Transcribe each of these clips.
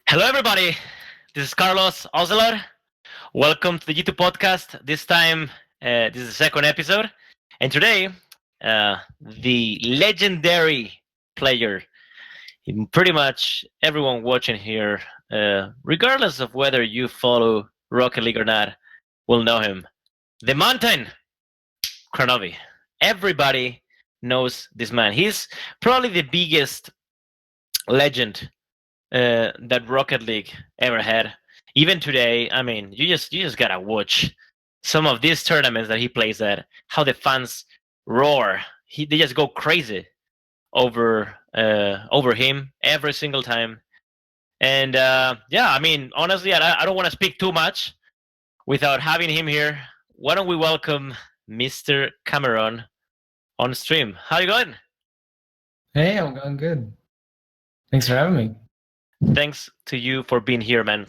Hello, everybody. This is Carlos Ocelote. Welcome to the YouTube podcast. This time, this is the second episode. And today, the legendary player, pretty much everyone watching here, regardless of whether you follow Rocket League or not, will know him. The Mountain, Kronovi. Everybody knows this man. He's probably the biggest legend that Rocket League ever had. Even today, I mean, you just gotta watch some of these tournaments that he plays at. How the fans roar. They just go crazy over him every single time. And yeah, I mean, honestly, I don't want to speak too much without having him here. Why don't we welcome Mr. Cameron on stream? How you going? Hey, I'm going good. Thanks for having me. Thanks to you for being here, man.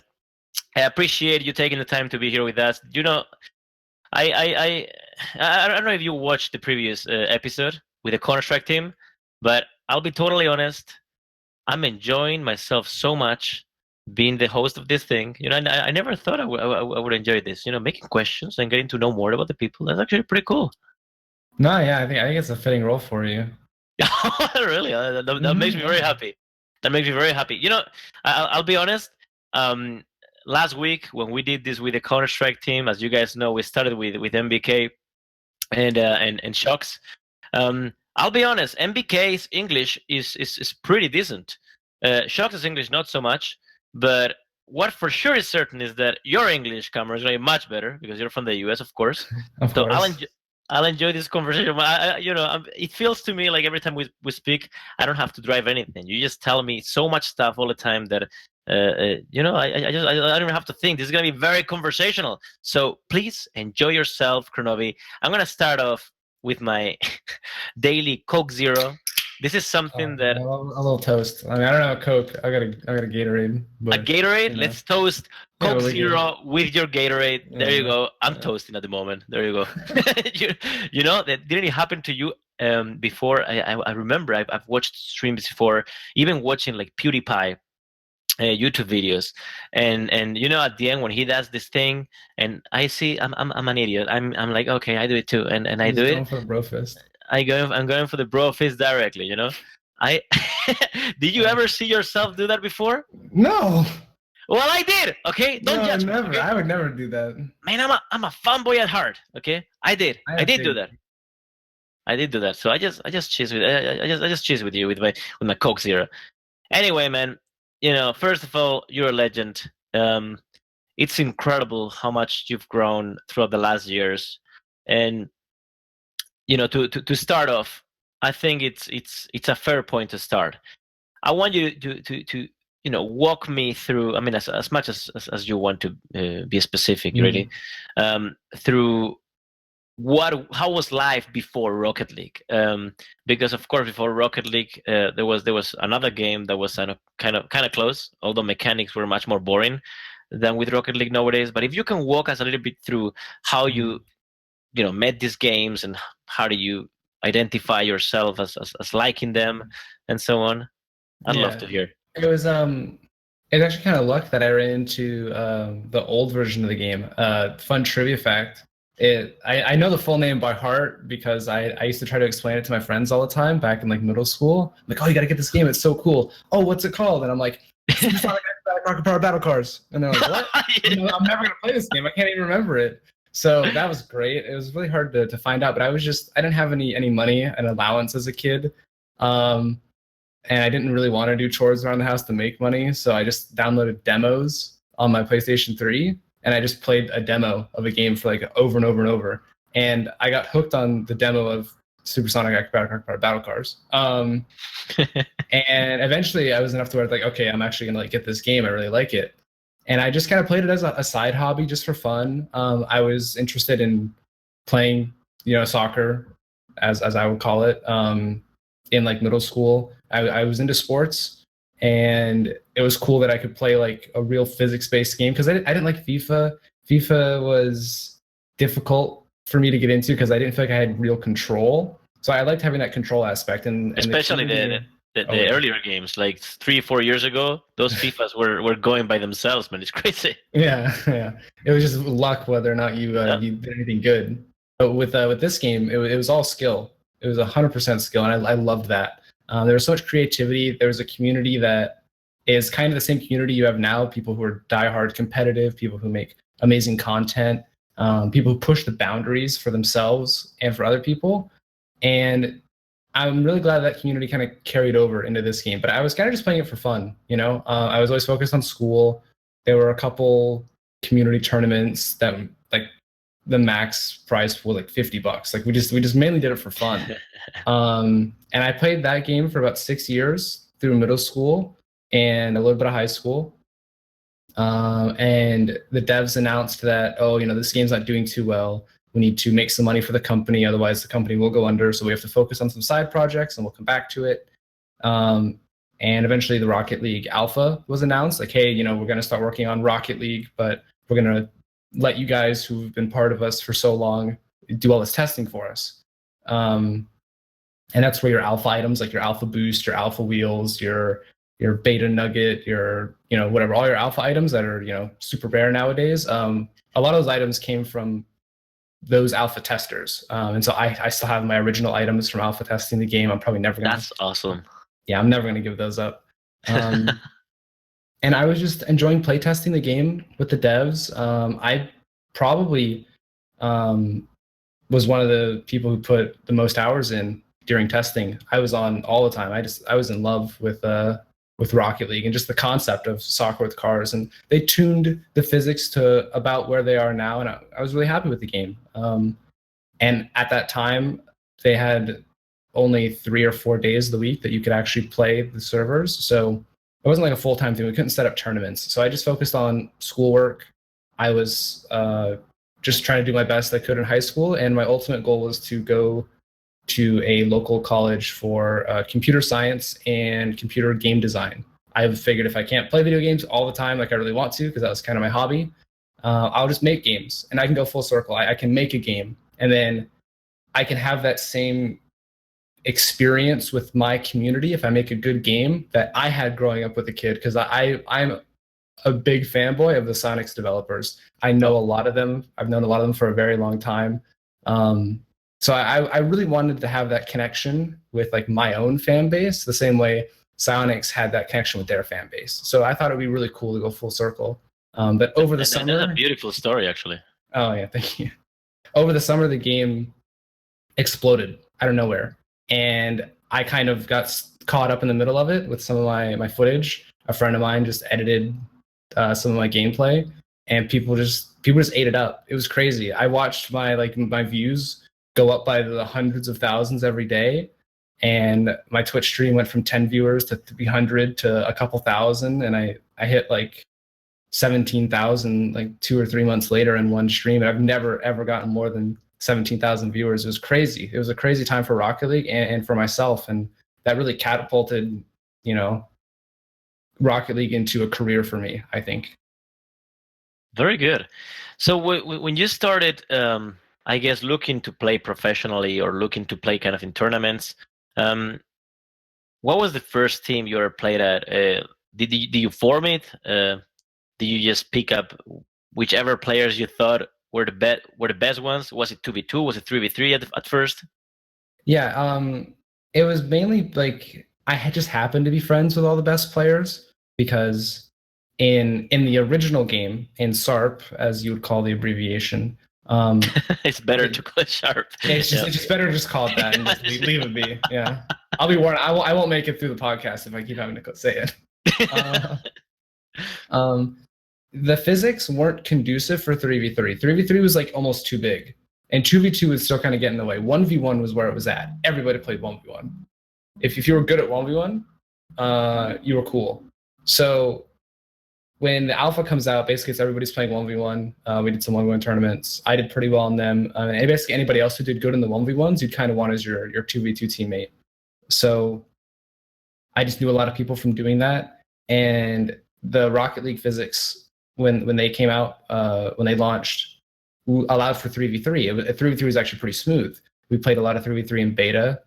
I appreciate you taking the time to be here with us. You know, I don't know if you watched the previous episode with the Counter-Strike team, but I'll be totally honest. I'm enjoying myself so much being the host of this thing. You know, I never thought I would enjoy this. You know, making questions and getting to know more about the people. That's actually pretty cool. No, yeah, I think it's a fitting role for you. Really, that makes me very happy. That makes me very happy. You know, I'll be honest. Last week when we did this with the Counter Strike team, as you guys know, we started with MBK and Shocks. I'll be honest, MBK's English is pretty decent. Shocks' English not so much, but what for sure is certain is that your English, Cameron, is going to be much better because you're from the US, of course. Of So course. I'll enjoy this conversation. It feels to me like every time we speak, I don't have to drive anything. You just tell me so much stuff all the time that I don't even have to think. This is gonna be very conversational. So please enjoy yourself, Kronovi. I'm gonna start off with my daily Coke Zero. This is something that A little toast. I mean, I don't have a Coke. I got a Gatorade, a but Gatorade. you know, Let's toast yeah, Coke we're good. Zero with your Gatorade. There you Yeah, go. I'm yeah. toasting at the moment. There you go. you, you know that didn't it happen to you before? I remember I've watched streams before, even watching like PewDiePie YouTube videos, and you know at the end when he does this thing, and I see I'm an idiot. I'm like okay, I do it too, and I He's do it. going for the bro fist. I'm going for the bro fist directly. You know, I did you Uh, ever see yourself do that before? no, Well, I did. Okay, don't no, judge me. never. Okay, I would never do that. man, I'm a fanboy at heart. Okay, I did. I I have did do faith. that. I did do that. So I just cheese with I just cheese with you with my Coke Zero. Anyway, man, you know, first of all, you're a legend. It's incredible how much you've grown throughout the last years, and you know, to start off, I think it's a fair point to start. I want you to you know walk me through. I mean, as much as you want to be specific, Mhm. really, through how was life before Rocket League? Because of course, before Rocket League, there was another game that was kind of close, although mechanics were much more boring than with Rocket League nowadays. But if you can walk us a little bit through how Mhm. you know met these games and how do you identify yourself as liking them and so on, I'd love Yeah, to hear. it was it's actually kind of luck that I ran into the old version of the game. Fun trivia fact. I know the full name by heart because I used to try to explain it to my friends all the time back in like middle school. I'm like, oh, you got to get this game. It's so cool. Oh, what's it called? And I'm like, Supersonic Rocket Power Battle Cars. And they're like, what? I'm never going to play this game. I can't even remember it. So that was great. It was really hard to find out, but I didn't have any money and allowance as a kid. Um, and I didn't really want to do chores around the house to make money, so I just downloaded demos on my PlayStation 3, and I just played a demo of a game for like over and over and over. And I got hooked on the demo of Supersonic Acrobatic Battle Cars. And eventually, I was enough to where like, okay, I'm actually gonna like get this game. I really like it, and I just kind of played it as a side hobby, just for fun. I was interested in playing, soccer, as I would call it, in like middle school. I was into sports, and it was cool that I could play like a real physics-based game because I didn't like FIFA. FIFA was difficult for me to get into because I didn't feel like I had real control. So I liked having that control aspect, and the key especially to the getting Oh, the earlier games, like 3 or 4 years ago, those FIFAs were going by themselves, man. It's crazy. yeah, yeah. It was just luck whether or not Yeah. you did anything good. But with this game, it was all skill. It was 100% skill, and I loved that. There was so much creativity. There was a community that is kind of the same community you have now. People who are diehard competitive, people who make amazing content, people who push the boundaries for themselves and for other people. And I'm really glad that community kind of carried over into this game. But I was kind of just playing it for fun, you know. I was always focused on school. There were a couple community tournaments that like the max price was like $50. Like we just mainly did it for fun. And I played that game for about 6 years through middle school and a little bit of high school. And the devs announced that, oh, you know, this game's not doing too well. We need to make some money for the company, otherwise the company will go under. So we have to focus on some side projects, and we'll come back to it. And eventually, the Rocket League Alpha was announced. Like, hey, you know, we're going to start working on Rocket League, but we're going to let you guys who've been part of us for so long do all this testing for us. And that's where your alpha items, like your alpha boost, your alpha wheels, your beta nugget, your, you know, whatever, all your alpha items that are, you know, super rare nowadays. A lot of those items came from those alpha testers. And so I still have my original items from alpha testing the game. I'm probably never going to. That's awesome. Yeah, I'm never going to give those up. And I was just enjoying playtesting the game with the devs. I probably was one of the people who put the most hours in during testing. I was on all the time. I was in love with Rocket League and just the concept of soccer with cars. And they tuned the physics to about where they are now, and I was really happy with the game. And at that time, they had only 3 or 4 days of the week that you could actually play the servers. So it wasn't like a full-time thing. We couldn't set up tournaments. So I just focused on schoolwork. I was just trying to do my best I could in high school. And my ultimate goal was to go to a local college for computer science and computer game design. I figured if I can't play video games all the time like I really want to, because that was kind of my hobby, I'll just make games. And I can go full circle. I can make a game, and then I can have that same experience with my community if I make a good game that I had growing up with a kid, because I'm a big fanboy of the Sonics developers. I know a lot of them. I've known a lot of them for a very long time. So I really wanted to have that connection with like my own fan base, the same way Sonics had that connection with their fan base. So I thought it'd be really cool to go full circle. But over the summer, that's a beautiful story, actually. Oh yeah, thank you. Over the summer, the game exploded out of nowhere, and I kind of got caught up in the middle of it with some of my footage. A friend of mine just edited some of my gameplay, and people just ate it up. It was crazy. I watched my views go up by the hundreds of thousands every day, and my Twitch stream went from 10 viewers to 300 to a couple thousand, and I hit like 17,000 like 2 or 3 months later in one stream. And I've never ever gotten more than 17,000 viewers. It was crazy. It was a crazy time for Rocket League and for myself, and that really catapulted, you know, Rocket League into a career for me, I think. Very good. So when you started, I guess, looking to play professionally or looking to play kind of in tournaments, what was the first team you ever played at? Did you form it? Did you just pick up whichever players you thought were the best ones? Was it 2v2? Was it 3v3 at first? Yeah, it was mainly like I had just happened to be friends with all the best players, because in the original game, in SARP, as you would call the abbreviation, it's better to call it sharp. It's just better to just call it that and just leave it be. Yeah, I'll be warned. I won't make it through the podcast if I keep having to say it. The physics weren't conducive for 3v3. 3v3 was like almost too big, and 2v2 was still kind of getting in the way. 1v1 was where it was at. Everybody played 1v1. If you were good at 1v1, you were cool. So when the alpha comes out, basically it's everybody's playing 1v1. We did some 1v1 tournaments. I did pretty well in them. And basically anybody else who did good in the 1v1s, you'd kind of want as your 2v2 teammate. So I just knew a lot of people from doing that. And the Rocket League physics, when they came out, when they launched, allowed for 3v3. 3v3 was actually pretty smooth. We played a lot of 3v3 in beta.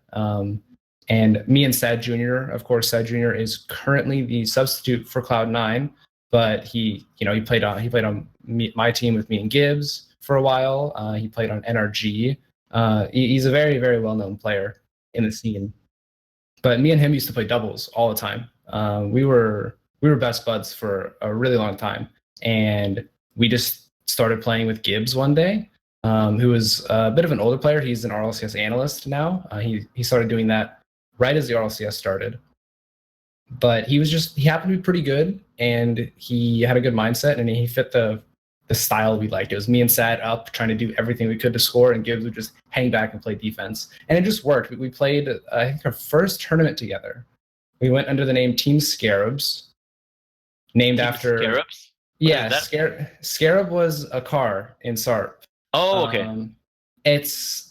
And me and Sad Jr., of course, Sad Jr. is currently the substitute for Cloud9, but he played on my team with me and Gibbs for a while. He played on NRG. He's a very, very well-known player in the scene. But me and him used to play doubles all the time. We were best buds for a really long time, and we just started playing with Gibbs one day, who was a bit of an older player. He's an RLCS analyst now. He started doing that right as the RLCS started. But he happened to be pretty good, and he had a good mindset, and he fit the style we liked. It was me and Sad up trying to do everything we could to score, and Gibbs would just hang back and play defense. And it just worked. We played, I think, our first tournament together. We went under the name Team Scarabs, named Team after... Scarabs? Yeah, Scarab was a car in SARP. Oh, okay. It's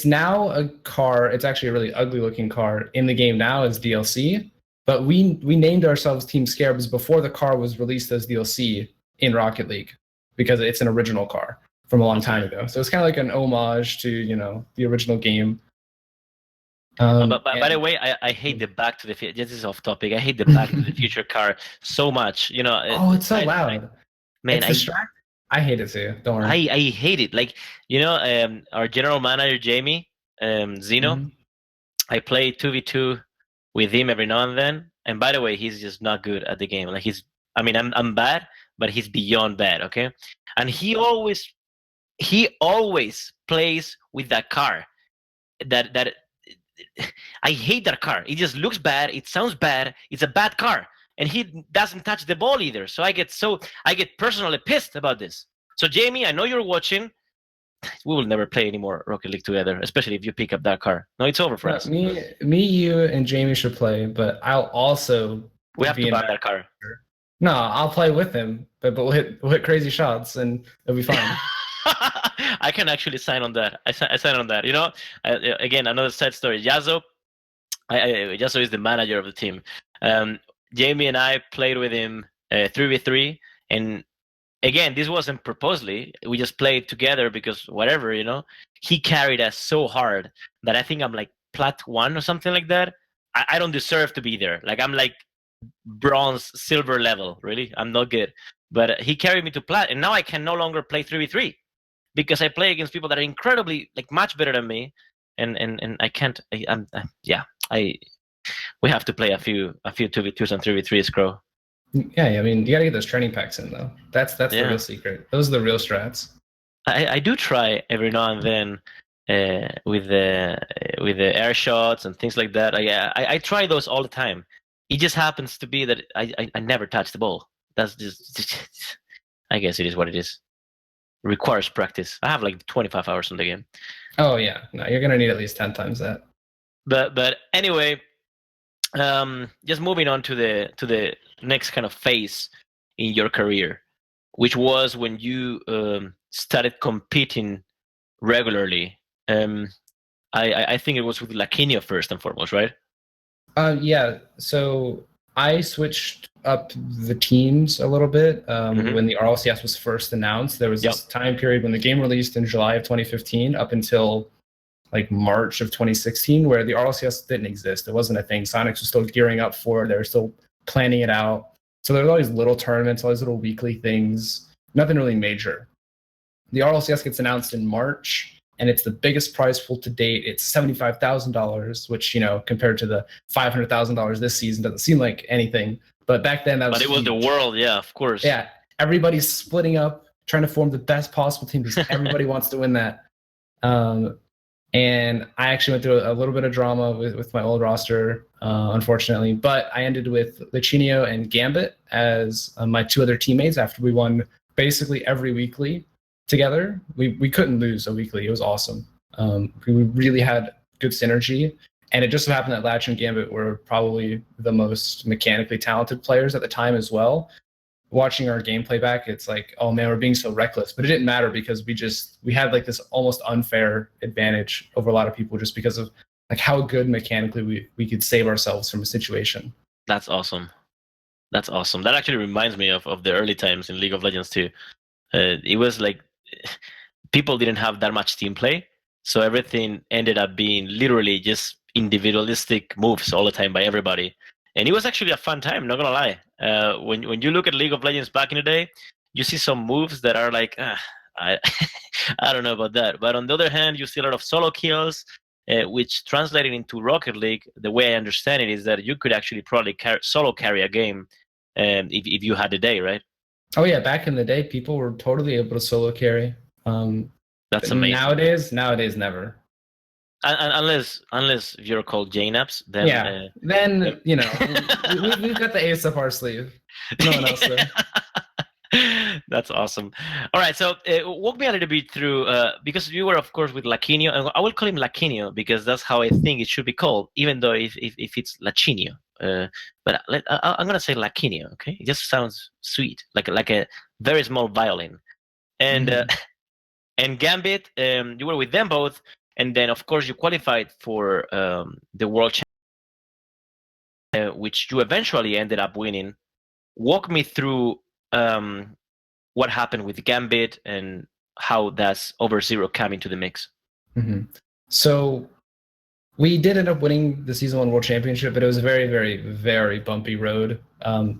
now a car. It's actually a really ugly looking car in the game now as DLC. But we named ourselves Team Scarabs before the car was released as DLC in Rocket League, because it's an original car from a long time ago. So it's kind of like an homage to the original game. But by the way, I hate the Back to the Future. This is off topic. I hate the Back to the Future car so much. It's so loud. I hate it too. Don't worry. I hate it. Like, our general manager Jamie, Zeno. Mm-hmm. I play 2v2 with him every now and then. And by the way, he's just not good at the game. Like I'm bad, but he's beyond bad. Okay, and he always plays with that car. That I hate that car. It just looks bad. It sounds bad. It's a bad car, and he doesn't touch the ball either. So I get personally pissed about this. So Jamie, I know you're watching. We will never play any more Rocket League together, especially if you pick up that car. No, it's over for us. Me, you, and Jamie should play, but I'll also. We have to buy that car. No, I'll play with him, but we'll hit crazy shots, and it'll be fine. I can actually sign on that. I sign on that. Again, another sad story. Yazo is the manager of the team. Jamie and I played with him 3v3, and again, this wasn't purposely. We just played together because whatever, he carried us so hard that I think I'm like plat 1 or something like that. I don't deserve to be there. Like, I'm like bronze, silver level, really. I'm not good. But he carried me to plat, and now I can no longer play 3v3 because I play against people that are incredibly, like, much better than me, and I can't. We have to play a few 2v2s and 3v3s, Crow. Yeah, I mean, you gotta get those training packs in though. That's the real secret. Those are the real strats. I do try every now and then with the air shots and things like that. I try those all the time. It just happens to be that I never touch the ball. That's just I guess it is what it is. Requires practice. I have like 25 hours on the game. Oh yeah, no, you're gonna need at least 10 times that. But anyway, just moving on to the next kind of phase in your career, which was when you started competing regularly. I think it was with Lakinio first and foremost, right? Yeah. So I switched up the teams a little bit when the RLCS was first announced. There was this time period when the game released in July of 2015 up until like March of 2016, where the RLCS didn't exist. It wasn't a thing. Sonics was still gearing up for it. They were still planning it out. So there were all these little tournaments, all these little weekly things, nothing really major. The RLCS gets announced in March, and it's the biggest prize pool to date. It's $75,000, which, compared to the $500,000 this season doesn't seem like anything. But back then, that was But it was the world, yeah, of course. Yeah, everybody's splitting up, trying to form the best possible team because everybody wants to win that. And I actually went through a little bit of drama with my old roster, unfortunately. But I ended with Lichinio and Gambit as my two other teammates after we won basically every weekly together. We couldn't lose a weekly. It was awesome. We really had good synergy. And it just so happened that Latch and Gambit were probably the most mechanically talented players at the time as well. Watching our gameplay back, it's like, oh man, we're being so reckless. But it didn't matter because we had like this almost unfair advantage over a lot of people just because of like how good mechanically we could save ourselves from a situation. That's awesome. That's awesome. That actually reminds me of the early times in League of Legends too. It was like people didn't have that much team play, so everything ended up being literally just individualistic moves all the time by everybody. And it was actually a fun time, not gonna lie. When you look at League of Legends back in the day, you see some moves that are like, I I don't know about that. But on the other hand, you see a lot of solo kills, which translated into Rocket League. The way I understand it is that you could actually probably solo carry a game, if you had the day, right? Oh yeah, back in the day, people were totally able to solo carry. That's amazing. Nowadays, never. Unless you're called JNAPS, then Yeah, then you know we've got the ace up our sleeve. No one else though. That's awesome. All right, so walk me a little bit through, because you were, of course, with Laquinio, and I will call him Laquinio because that's how I think it should be called, even though if it's Lachinio. But I'm gonna say Laquinio. Okay, it just sounds sweet, like a very small violin. And and Gambit, you were with them both, and then of course you qualified for the World Championship, which you eventually ended up winning. Walk me through what happened with Gambit and how does Overzero come into the mix. So we did end up winning the Season 1 World Championship, but it was a very, very, very bumpy road. The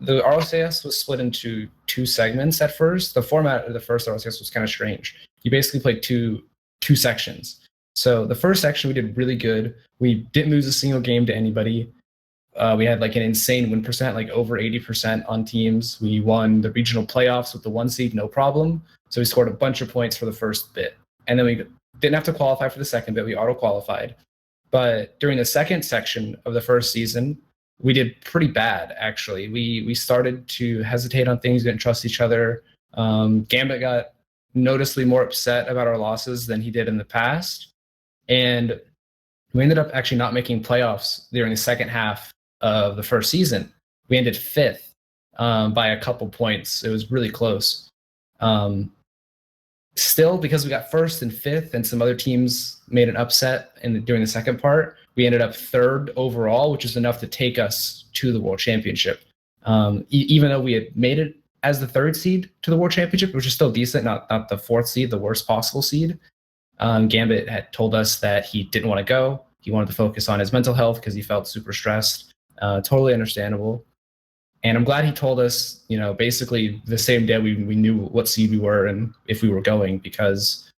RLCS was split into two segments at first. The format of the first RLCS was kind of strange. You basically played two sections. So the first section we did really good. We didn't lose a single game to anybody. We had like an insane win percent, like over 80% on teams. We won the regional playoffs with the 1 seed, no problem. So we scored a bunch of points for the first bit. And then we didn't have to qualify for the second bit. We auto-qualified. But during the second section of the first season, we did pretty bad, actually. We started to hesitate on things, didn't trust each other. Gambit got noticeably more upset about our losses than he did in the past. And we ended up actually not making playoffs during the second half of the first season. We ended fifth by a couple points. It was really close. Still, because we got first and fifth and some other teams made an upset during the second part, we ended up third overall, which is enough to take us to the World Championship. Even though we had made it as the third seed to the World Championship, which is still decent, not the fourth seed, the worst possible seed. Gambit had told us that he didn't want to go. He wanted to focus on his mental health because he felt super stressed. Totally understandable. And I'm glad he told us, basically the same day we knew what seed we were and if we were going, because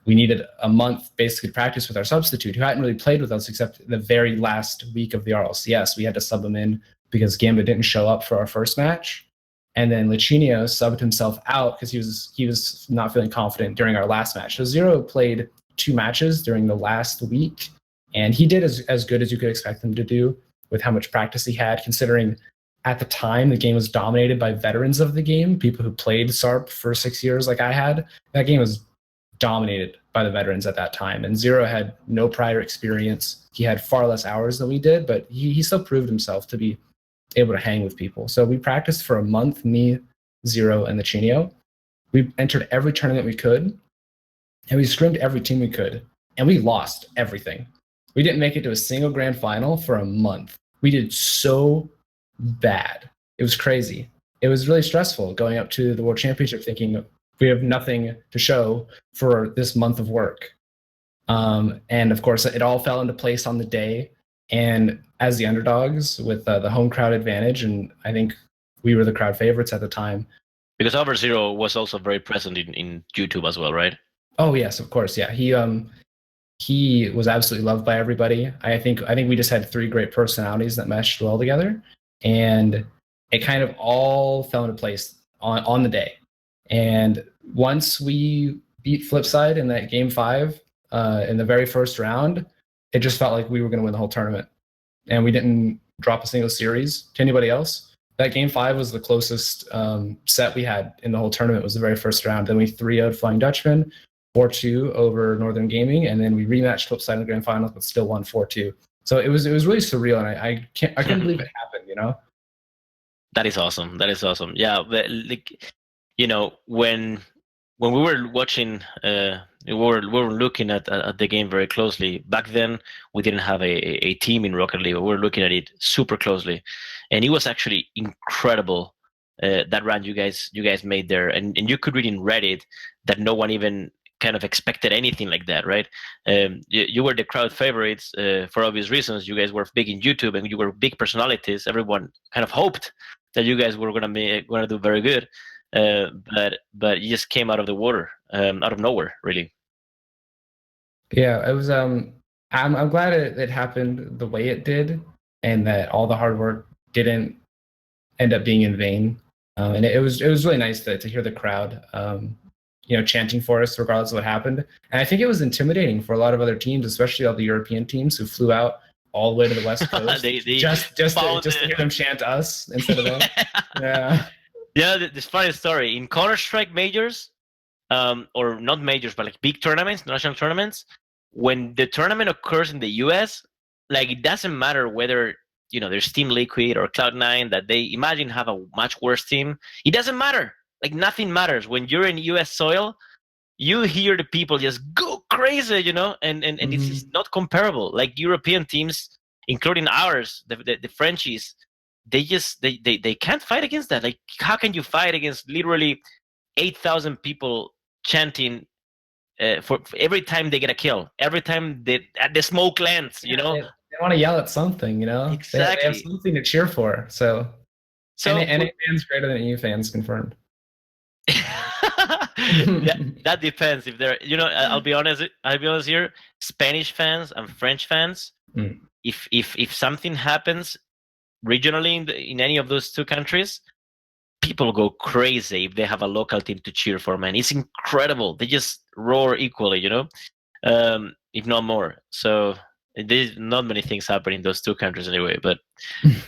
we needed a month basically to practice with our substitute who hadn't really played with us except the very last week of the RLCS. We had to sub him in because Gambit didn't show up for our first match. And then Lichinio subbed himself out because he was not feeling confident during our last match. So Zero played 2 matches during the last week, and he did as good as you could expect him to do with how much practice he had, considering at the time the game was dominated by veterans of the game, people who played SARP for 6 years like I had. That game was dominated by the veterans at that time, and Zero had no prior experience. He had far less hours than we did, but he still proved himself to be able to hang with people. So we practiced for a month, me, Zero, and the Chinio. We entered every tournament we could, and we scrimmed every team we could, and we lost everything. We didn't make it to a single grand final for a month. We did so bad. It was crazy. It was really stressful going up to the World Championship thinking we have nothing to show for this month of work. And of course, it all fell into place on the day. And as the underdogs with the home crowd advantage, and I think we were the crowd favorites at the time. Because Overzero was also very present in YouTube as well, right? Oh yes, of course. Yeah, he was absolutely loved by everybody. I think we just had 3 great personalities that meshed well together, and it kind of all fell into place on the day. And once we beat Flipside in that game 5 in the very first round, it just felt like we were going to win the whole tournament. And we didn't drop a single series to anybody else. That game 5 was the closest set we had in the whole tournament. Was the very first round. Then we 3-0'd Flying Dutchman, 4-2 over Northern Gaming, and then we rematched Flipside in the grand finals, but still won 4-2. So it was really surreal, and I couldn't believe it happened. That is awesome. That is awesome. Yeah, but when we were watching, we were looking at the game very closely. Back then, we didn't have a team in Rocket League, but we were looking at it super closely, and it was actually incredible. That run you guys made there, and you could read in Reddit that no one even kind of expected anything like that, right? You were the crowd favorites for obvious reasons. You guys were big in YouTube, and you were big personalities. Everyone kind of hoped that you guys were gonna do very good, but you just came out of the water, out of nowhere, really. Yeah, it was. I'm glad it happened the way it did, and that all the hard work didn't end up being in vain. And it was really nice to hear the crowd, chanting for us regardless of what happened. And I think it was intimidating for a lot of other teams, especially all the European teams who flew out all the way to the West Coast they just to hear them chant us instead of them. Yeah. Yeah, this funny story in Counter-Strike majors, or not majors, but like big tournaments, national tournaments. When the tournament occurs in the US, like it doesn't matter whether there's Team Liquid or Cloud9 that they imagine have a much worse team. It doesn't matter. Like nothing matters when you're in US soil. You hear the people just go crazy, and it's just not comparable. Like European teams, including ours, the Frenchies, they can't fight against that. Like how can you fight against literally 8,000 people chanting for every time they get a kill, every time the smoke lands, They want to yell at something, Exactly. They have something to cheer for. So NA fans greater than EU fans confirmed. That depends. If they're, I'll be honest here. Spanish fans and French fans, if something happens regionally in any of those two countries, people go crazy if they have a local team to cheer for, man. It's incredible. They just roar equally, if not more. So there's not many things happen in those two countries anyway. But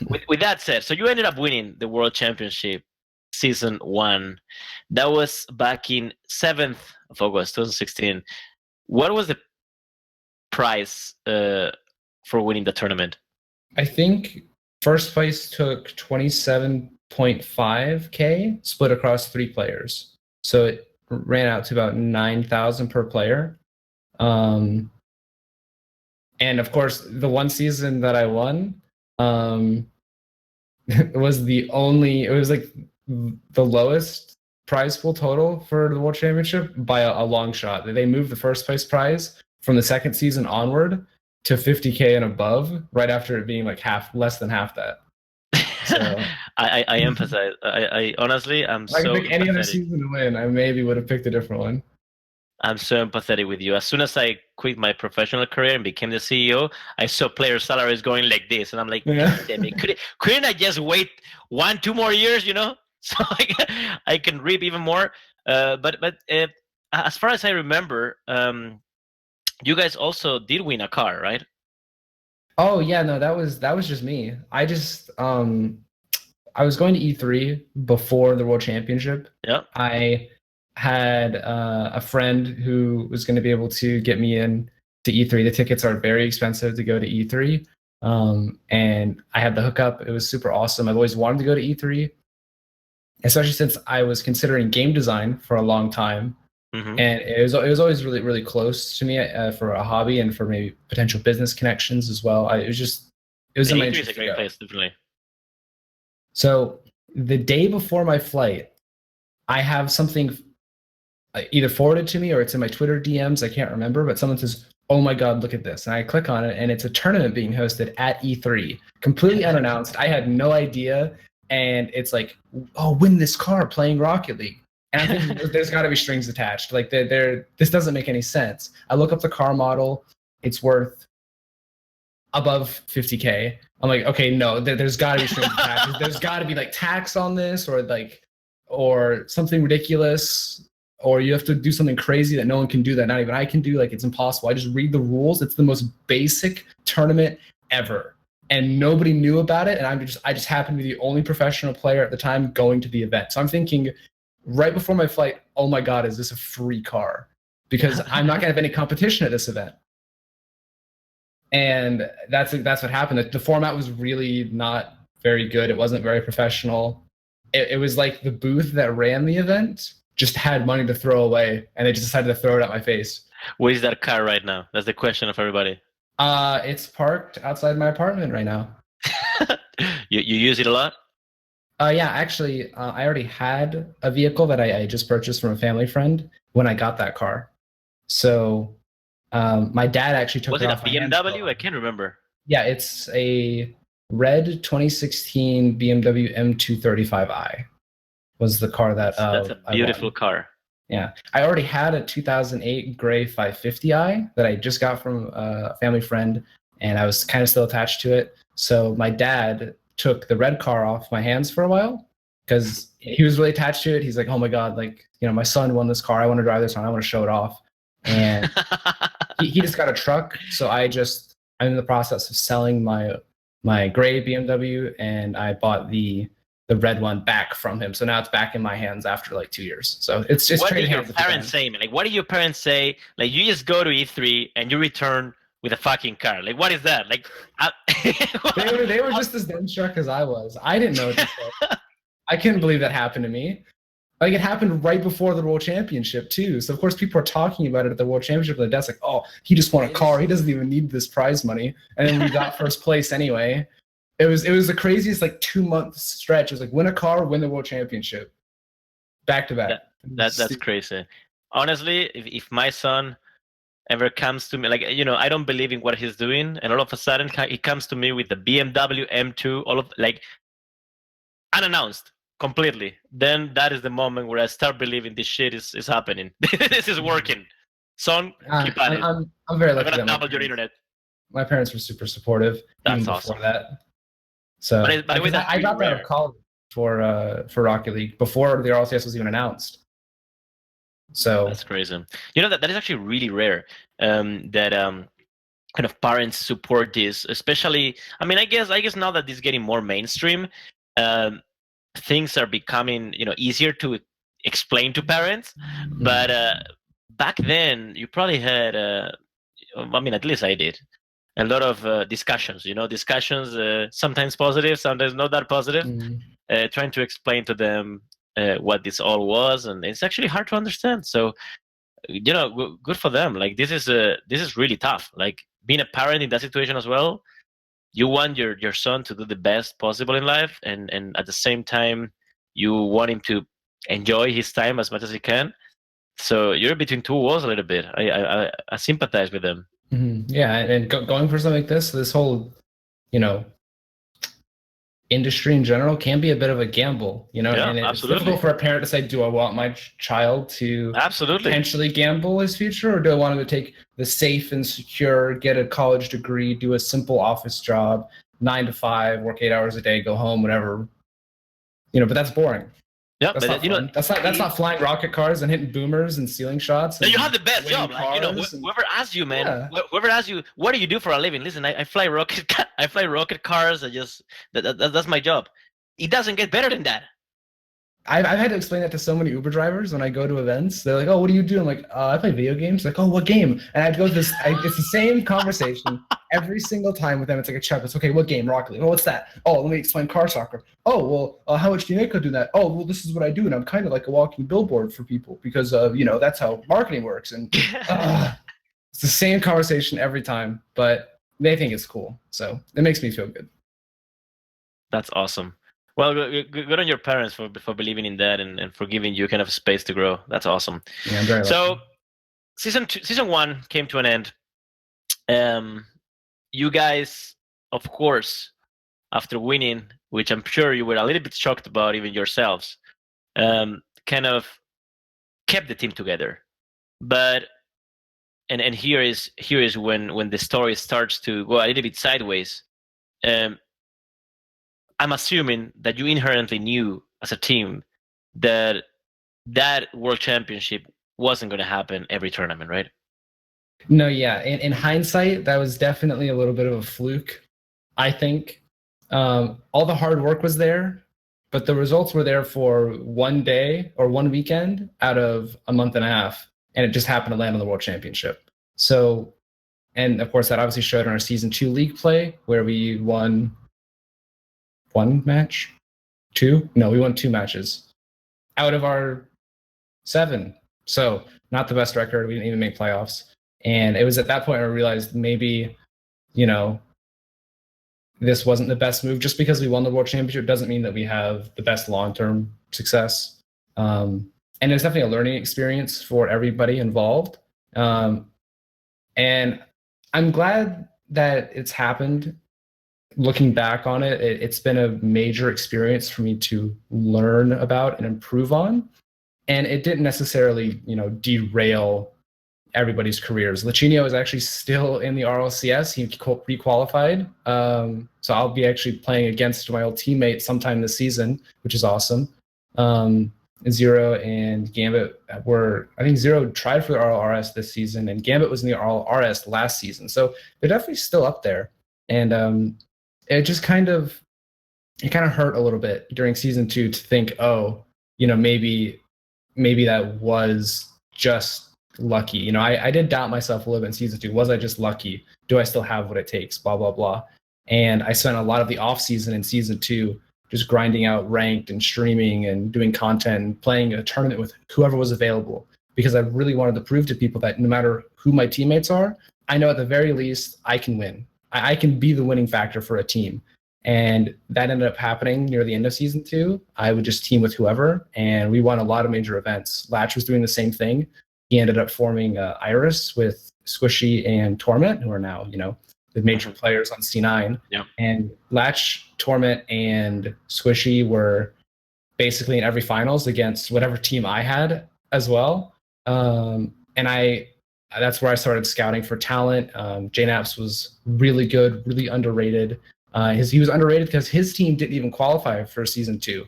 with that said, so you ended up winning the World Championship Season 1. That was back in 7th of August 2016. What was the prize for winning the tournament? I think first place took 27.5K split across 3 players. So it ran out to about 9,000 per player. And of course, the one season that I won it was like the lowest prize pool total for the World Championship by a long shot. They moved the first place prize from the second season onward to 50K and above, right after it being like less than half that. So I emphasize. I honestly, I'm so. I could pick any other season to win. I maybe would have picked a different one. I'm so empathetic with you. As soon as I quit my professional career and became the CEO, I saw player salaries going like this, and I'm like, damn it, couldn't I just wait 1-2 more years, so I can reap even more? But as far as I remember, you guys also did win a car, right? Oh yeah, no, that was just me. I just I was going to E3 before the World Championship. Yeah. I had a friend who was going to be able to get me in to E3. The tickets are very expensive to go to E3. And I had the hookup. It was super awesome. I've always wanted to go to E3, especially since I was considering game design for a long time. Mm-hmm. And it was always really, really close to me for a hobby and for maybe potential business connections as well. It was in my interest. E3 is a great place, definitely. So the day before my flight, I have something either forwarded to me or it's in my Twitter DMs. I can't remember, but someone says, "Oh my God, look at this." And I click on it and it's a tournament being hosted at E3, completely unannounced. I had no idea. And it's like, "Oh, win this car playing Rocket League." And I think there's got to be strings attached. Like this doesn't make any sense. I look up the car model. It's worth above 50K. I'm like, okay, no, there's got to be strings attached. There's got to be like tax on this or something ridiculous. Or you have to do something crazy that no one can do that not even I can do. Like it's impossible. I just read the rules. It's the most basic tournament ever. And nobody knew about it. And I just happened to be the only professional player at the time going to the event. So I'm thinking right before my flight, oh my God, is this a free car? Because I'm not going to have any competition at this event. And that's what happened. The format was really not very good. It wasn't very professional. It was like the booth that ran the event just had money to throw away, and they just decided to throw it at my face. Where is that car right now? That's the question of everybody. It's parked outside my apartment right now. You use it a lot? Yeah, actually, I already had a vehicle that I just purchased from a family friend when I got that car. So my dad actually took Was it it a off my hands for a BMW? while. I can't remember. Yeah, it's a red 2016 BMW M235i was the car that That's a I beautiful won. car. Yeah, I already had a 2008 gray 550i that I just got from a family friend, and I was kind of still attached to it. So my dad took the red car off my hands for a while because he was really attached to it. He's like, "Oh my god, like my son won this car. I want to drive this one. I want to show it off." And he just got a truck, so I'm in the process of selling my gray BMW, and I bought the red one back from him. So now it's back in my hands after like 2 years. So it's just What traded did your hands a few parents times. say, man? Like, what did your parents say? Like, you just go to E3 and you return with a fucking car. Like, what is that? Like, They were just as dumbstruck as I was. I didn't know what to say. I couldn't believe that happened to me. Like it happened right before the World Championship too. So of course people are talking about it at the World Championship, and that's like, oh, he just won a car. He doesn't even need this prize money. And then we got first place anyway. It was the craziest like 2 month stretch. It was like win a car, win the World Championship, back to back. that's crazy. Honestly, if my son ever comes to me, like, I don't believe in what he's doing, and all of a sudden he comes to me with the BMW M2, all of like unannounced completely, then that is the moment where I start believing this shit is happening. This is working. Son, keep at it. I'm very I'm lucky gonna that double your internet. my parents were super supportive even That's before awesome. that. So By the way, because that's I really dropped out rare. of college for Rocket League before the RLCS was even announced. So That's crazy. That is actually really rare. That kind of parents support this, especially. I mean, I guess now that this is getting more mainstream, um, things are becoming easier to explain to parents. But back then, you probably had. I mean, at least I did. A lot of discussions. Discussions sometimes positive, sometimes not that positive. Trying to explain to them what this all was, and it's actually hard to understand. So good for them. Like this is really tough. Like being a parent in that situation as well. You want your son to do the best possible in life, and at the same time, you want him to enjoy his time as much as he can. So you're between two walls a little bit. I sympathize with them. Yeah, and going for something like this whole you know industry in general can be a bit of a gamble, Yeah, and it's absolutely, difficult for a parent to say, do I want my child to absolutely. potentially gamble his future, or do I want him to take the safe and secure, get a college degree, do a simple office job, 9 to 5, work 8 hours a day, go home, whatever. But that's boring. Yeah, That's but not fun. That's not flying rocket cars and hitting boomers and ceiling shots. And you have the best job. Like, whoever asks you, man, yeah. whoever asks you, what do you do for a living? Listen, I fly I fly rocket cars. That's my job. It doesn't get better than that. I've had to explain that to so many Uber drivers when I go to events. They're like, "Oh, what do you do?" I'm like, "I play video games." Like, "Oh, what game?" And I'd go to this. It's the same conversation every single time with them. It's like a chat. It's okay. What game? Rocket League. Oh, what's that? Oh, let me explain car soccer. Oh, well, how much do you make doing that? Oh, well, this is what I do, and I'm kind of like a walking billboard for people because that's how marketing works. And it's the same conversation every time, but they think it's cool, so it makes me feel good. That's awesome. Well, good on your parents for believing in that and for giving you kind of space to grow. That's awesome. Yeah, I'm very so lucky. season 1 came to an end. You guys, of course, after winning, which I'm sure you were a little bit shocked about even yourselves, kind of kept the team together. But and here is when the story starts to go a little bit sideways. I'm assuming that you inherently knew as a team that world championship wasn't going to happen every tournament, right? No, yeah. In hindsight, that was definitely a little bit of a fluke. I think all the hard work was there, but the results were there for one day or one weekend out of a month and a half, and it just happened to land on the World Championship. So, and of course, that obviously showed in our season 2 league play where we won one match, two. No, we won 2 matches out of our 7. So not the best record. We didn't even make playoffs. And it was at that point I realized maybe, this wasn't the best move. Just because we won the World Championship doesn't mean that we have the best long-term success. And it's definitely a learning experience for everybody involved. And I'm glad that it's happened. Looking back on it, it's been a major experience for me to learn about and improve on. And it didn't necessarily, derail everybody's careers. Lachinio is actually still in the RLCS. He re-qualified. So I'll be actually playing against my old teammate sometime this season, which is awesome. Zero and Gambit I think Zero tried for the RLRS this season, and Gambit was in the RLRS last season. So they're definitely still up there. And it just kind of hurt a little bit during season 2 to think, oh, maybe that was just lucky. I did doubt myself a little bit in season 2. Was I just lucky? Do I still have what it takes? Blah, blah, blah. And I spent a lot of the off season in season 2 just grinding out ranked and streaming and doing content and playing a tournament with whoever was available, because I really wanted to prove to people that no matter who my teammates are, I know at the very least I can win. I can be the winning factor for a team. And that ended up happening near the end of season 2. I would just team with whoever, and we won a lot of major events. Latch was doing the same thing. He ended up forming Iris with Squishy and Torment, who are now, the major players on C9. Yeah. And Latch, Torment, and Squishy were basically in every finals against whatever team I had as well. And that's where I started scouting for talent. JNaps was really good, really underrated. He was underrated because his team didn't even qualify for season 2.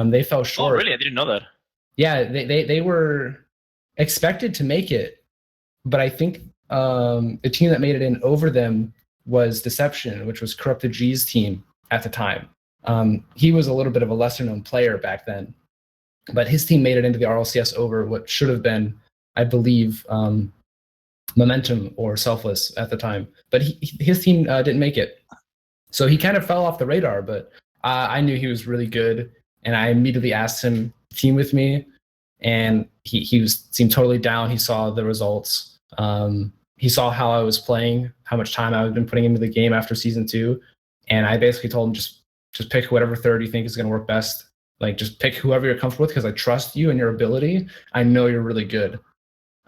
They fell short. Oh, really? I didn't know that. Yeah, they were expected to make it, but I think the team that made it in over them was Deception, which was Corrupted G's team at the time. He was a little bit of a lesser known player back then, but his team made it into the RLCS over what should have been, I believe, Momentum or Selfless at the time. But his team didn't make it. So he kind of fell off the radar, but I knew he was really good, and I immediately asked him to team with me, and he seemed totally down. He saw the results. He saw how I was playing, how much time I had been putting into the game after season 2, and I basically told him just pick whatever third you think is going to work best. Like, just pick whoever you're comfortable with, because I trust you and your ability. I know you're really good.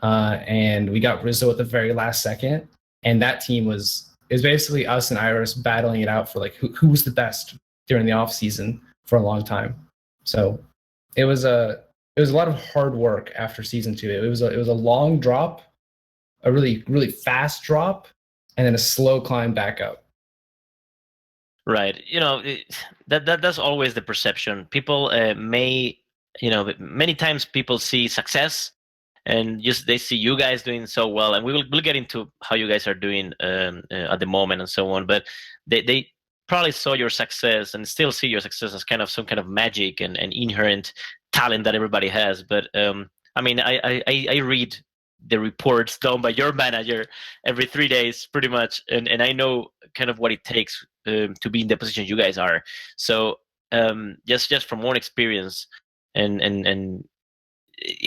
And we got Rizzo at the very last second, and that team is basically us and Iris battling it out for like who was the best during the off season for a long time. So it was a lot of hard work after season 2. It was a long drop, a really, really fast drop, and then a slow climb back up. Right. That's always the perception. People many times people see success and just they see you guys doing so well, and we'll get into how you guys are doing at the moment and so on. But they probably saw your success and still see your success as kind of some kind of magic and inherent talent that everybody has. But I mean, I read the reports done by your manager every 3 days, pretty much, and I know kind of what it takes to be in the position you guys are. So just from one experience, and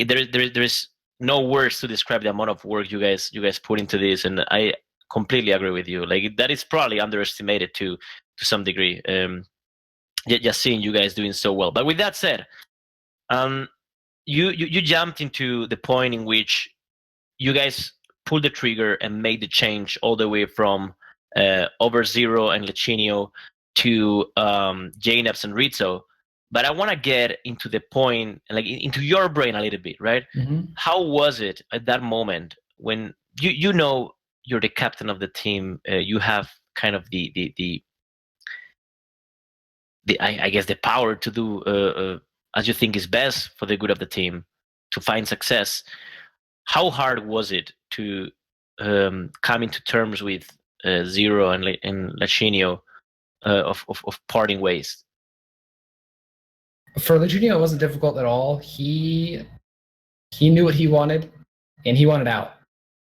there's no words to describe the amount of work you guys put into this, and I completely agree with you. Like, that is probably underestimated to some degree. Just seeing you guys doing so well. But with that said, you jumped into the point in which you guys pulled the trigger and made the change all the way from over Zero and Lechinio to JNaps and Rizzo. But I want to get into the point, like into your brain a little bit, right? Mm-hmm. How was it at that moment when you're the captain of the team? You have kind of the I guess the power to do as you think is best for the good of the team, to find success. How hard was it to come into terms with Zero and Lechinio of parting ways? For Leginio, it wasn't difficult at all. He knew what he wanted, and he wanted out.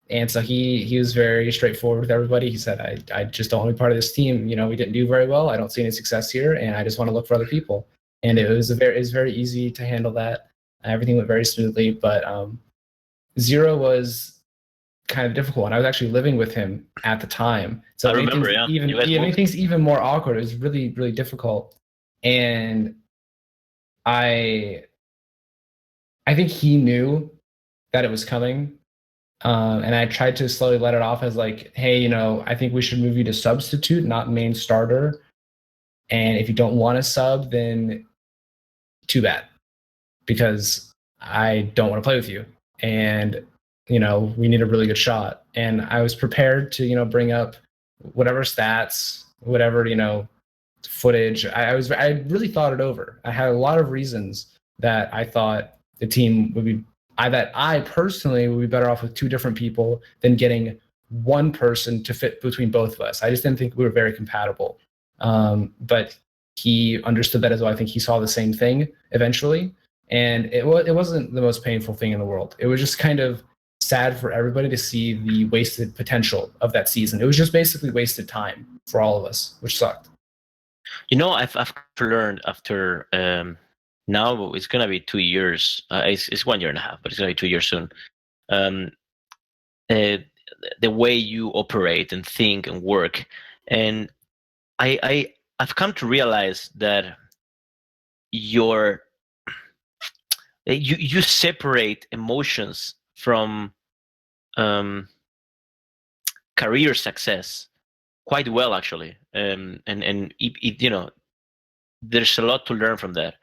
And so he was very straightforward with everybody. He said, I just don't want to be part of this team. We didn't do very well. I don't see any success here, and I just want to look for other people. And it was very easy to handle that. Everything went very smoothly. But Zero was kind of difficult, and I was actually living with him at the time. So I remember, yeah. It made things even more awkward. It was really, really difficult. And I think he knew that it was coming. And I tried to slowly let it off as like, hey, I think we should move you to substitute, not main starter. And if you don't want to sub, then too bad, because I don't want to play with you. And, we need a really good shot. And I was prepared to, bring up whatever stats, whatever, footage. I really thought it over. I had a lot of reasons that I thought the team would be, that I personally would be better off with two different people than getting one person to fit between both of us. I just didn't think we were very compatible. But he understood that as well. I think he saw the same thing eventually. And it wasn't the most painful thing in the world. It was just kind of sad for everybody to see the wasted potential of that season. It was just basically wasted time for all of us, which sucked. I've learned after now it's gonna be 2 years. It's 1 year and a half, but it's gonna be 2 years soon. Um, the way you operate and think and work, and I've come to realize that you separate emotions from career success quite well, actually. And there's a lot to learn from that.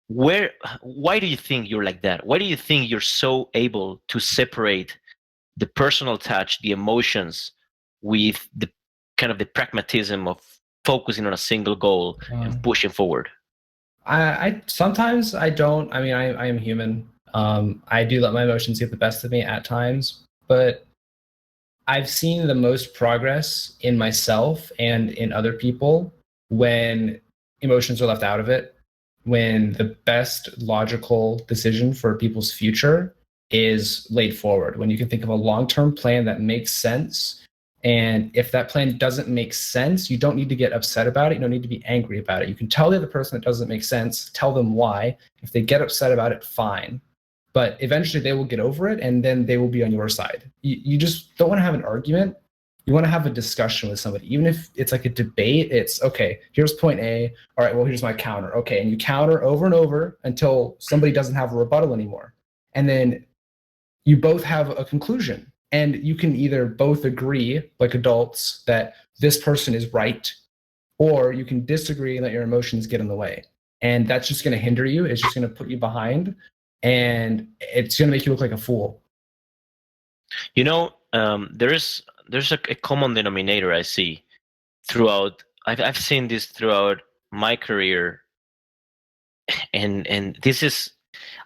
Why do you think you're like that? Why do you think you're so able to separate the personal touch, the emotions, with the kind of the pragmatism of focusing on a single goal and pushing forward? I sometimes I don't. I mean, I am human. I do let my emotions get the best of me at times, but I've seen the most progress in myself and in other people when emotions are left out of it, when the best logical decision for people's future is laid forward, when you can think of a long-term plan that makes sense. And if that plan doesn't make sense, you don't need to get upset about it. You don't need to be angry about it. You can tell the other person it doesn't make sense, tell them why. If they get upset about it, fine. But eventually they will get over it, and then they will be on your side. You just don't want to have an argument. You want to have a discussion with somebody. Even if it's like a debate, it's okay, here's point A. All right, well, here's my counter. Okay, and you counter over and over until somebody doesn't have a rebuttal anymore. And then you both have a conclusion. And you can either both agree, like adults, that this person is right, or you can disagree and let your emotions get in the way. And that's just going to hinder you. It's just going to put you behind, and it's going to make you look like a fool. There's a common denominator I see throughout. I've seen this throughout my career, and this is,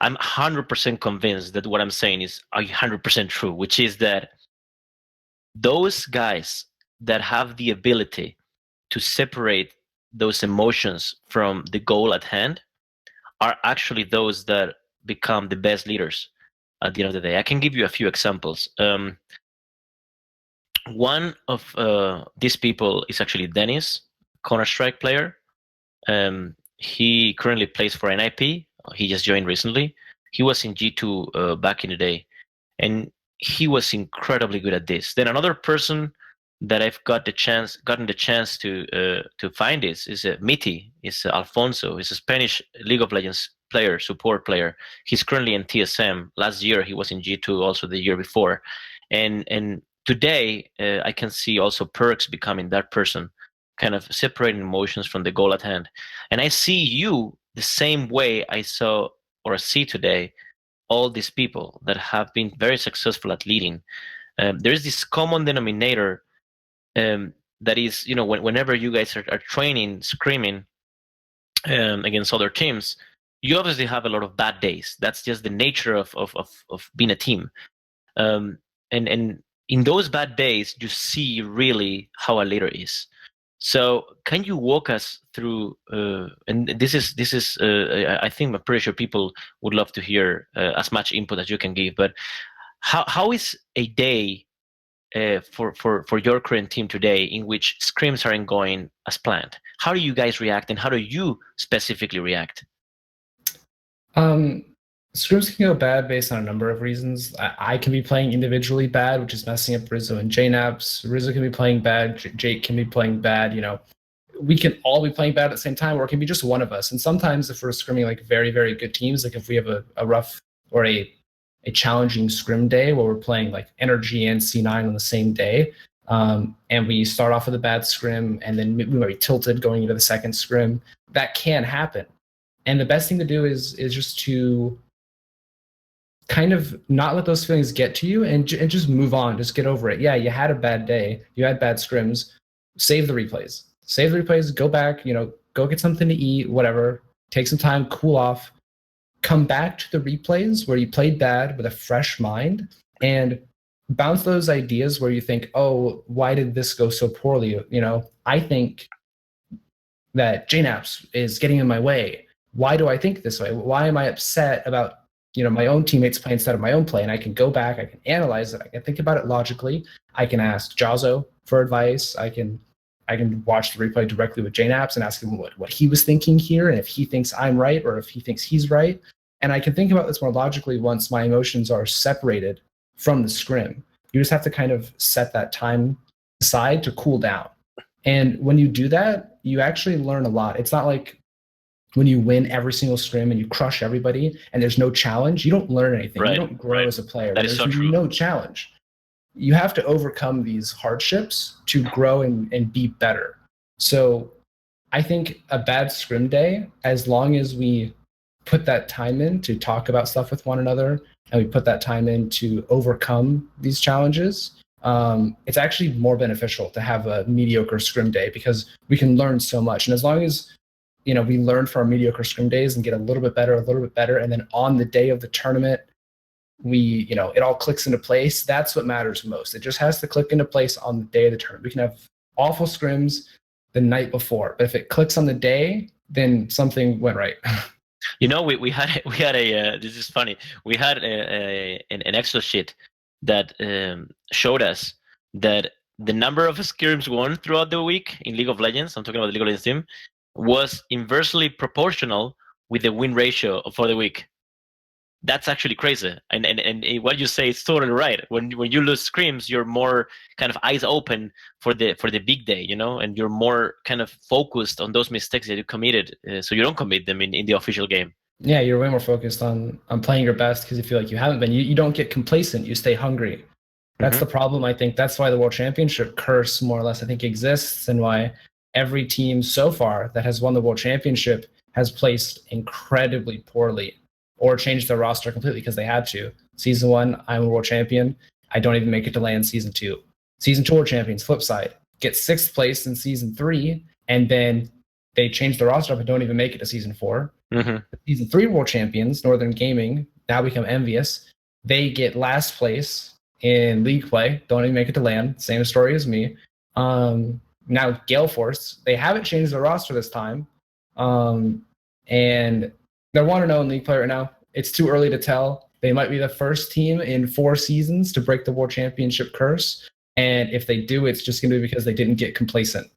I'm 100% convinced that what I'm saying is 100% true, which is that those guys that have the ability to separate those emotions from the goal at hand are actually those that become the best leaders at the end of the day. I can give you a few examples. One of these people is actually Dennis, Counter-Strike player. He currently plays for NIP. He just joined recently. He was in G2 back in the day, and he was incredibly good at this. Then another person that I've gotten the chance to find is Miti. Is Alfonso. He's a Spanish League of Legends player, support player. He's currently in TSM. Last year he was in G2, also the year before, and today I can see also Perks becoming that person, kind of separating emotions from the goal at hand. And I see you the same way I saw or see today all these people that have been very successful at leading. There is this common denominator that is, whenever you guys are training, screaming against other teams, you obviously have a lot of bad days. That's just the nature of being a team. And in those bad days, you see really how a leader is. So can you walk us through? And this is I think, I'm pretty sure people would love to hear as much input as you can give. But how is a day for your current team today in which scrims aren't going as planned? How do you guys react, and how do you specifically react? Scrims can go bad based on a number of reasons. I can be playing individually bad, which is messing up Rizzo and JNaps. Rizzo can be playing bad. Jake can be playing bad. We can all be playing bad at the same time, or it can be just one of us. And sometimes if we're scrimming like very, very good teams, like if we have a rough or a a challenging scrim day where we're playing like Energy and C9 on the same day, and we start off with a bad scrim and then we might be tilted going into the second scrim, that can happen. And the best thing to do is just to kind of not let those feelings get to you and just move on, just get over it. Yeah, you had a bad day, you had bad scrims, save the replays. Save the replays, go back, go get something to eat, whatever, take some time, cool off, come back to the replays where you played bad with a fresh mind and bounce those ideas where you think, oh, why did this go so poorly? I think that JNAPS is getting in my way. Why do I think this way? Why am I upset about my own teammates play instead of my own play? And I can go back, I can analyze it, I can think about it logically. I can ask Jazo for advice. I can watch the replay directly with JNAPS and ask him what he was thinking here, and if he thinks I'm right or if he thinks he's right. And I can think about this more logically once my emotions are separated from the scrim. You just have to kind of set that time aside to cool down. And when you do that, you actually learn a lot. It's not like when you win every single scrim and you crush everybody and there's no challenge, you don't learn anything. Right, You don't grow as a player. That is There's so true. no challenge. You have to overcome these hardships to grow and be better. So I think a bad scrim day, as long as we put that time in to talk about stuff with one another and we put that time in to overcome these challenges, it's actually more beneficial to have a mediocre scrim day because we can learn so much. And as long as we learn from our mediocre scrim days and get a little bit better, and then on the day of the tournament, it all clicks into place. That's what matters most. It just has to click into place on the day of the tournament. We can have awful scrims the night before, but if it clicks on the day, then something went right. We had a this is funny. We had an Excel sheet that showed us that the number of scrims won throughout the week in League of Legends, I'm talking about the League of Legends team, was inversely proportional with the win ratio for the week. That's actually crazy. And what you say is totally right. When you lose scrims, you're more kind of eyes open for the big day, and you're more kind of focused on those mistakes that you committed, so you don't commit them in the official game. Yeah, you're way more focused on playing your best because you feel like you haven't been. You don't get complacent. You stay hungry. That's the problem. I think that's why the World Championship curse, more or less, I think exists, and why every team so far that has won the World Championship has placed incredibly poorly or changed their roster completely because they had to. Season 1, I'm a world champion. I don't even make it to land Season 2. Season 2 world champions, flip side, get 6th place in Season 3, and then they change the roster up and don't even make it to Season 4. Season 3 world champions, Northern Gaming, now become envious. They get last place in league play, don't even make it to land. Same story as me. Now Gale Force, they haven't changed their roster this time. And they're 1-0 in league play right now. It's too early to tell. They might be the first team in 4 seasons to break the World Championship curse. And if they do, it's just going to be because they didn't get complacent.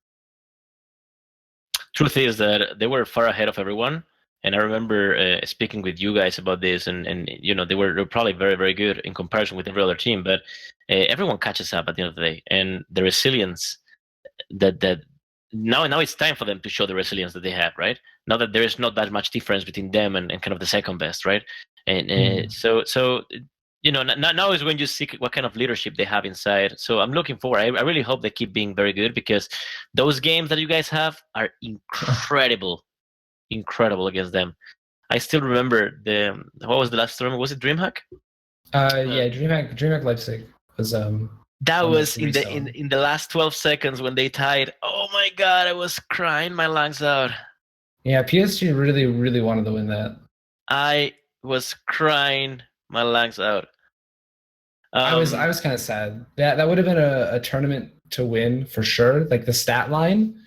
Truth is that they were far ahead of everyone. And I remember speaking with you guys about this, and they were probably very, very good in comparison with every other team. But everyone catches up at the end of the day, and the resilience that now it's time for them to show the resilience that they have, right? Now that there is not that much difference between them and kind of the second best, right? And so now is when you see what kind of leadership they have inside. So I'm looking forward. I really hope they keep being very good because those games that you guys have are incredible against them. I still remember what was the last tournament? Was it DreamHack? Yeah, DreamHack Leipzig was that was in the last 12 seconds when they tied. Oh my god, I was crying my lungs out. Yeah, PSG really, really wanted to win that. I was crying my lungs out. I was kind of sad. That would have been a tournament to win for sure. Like the stat line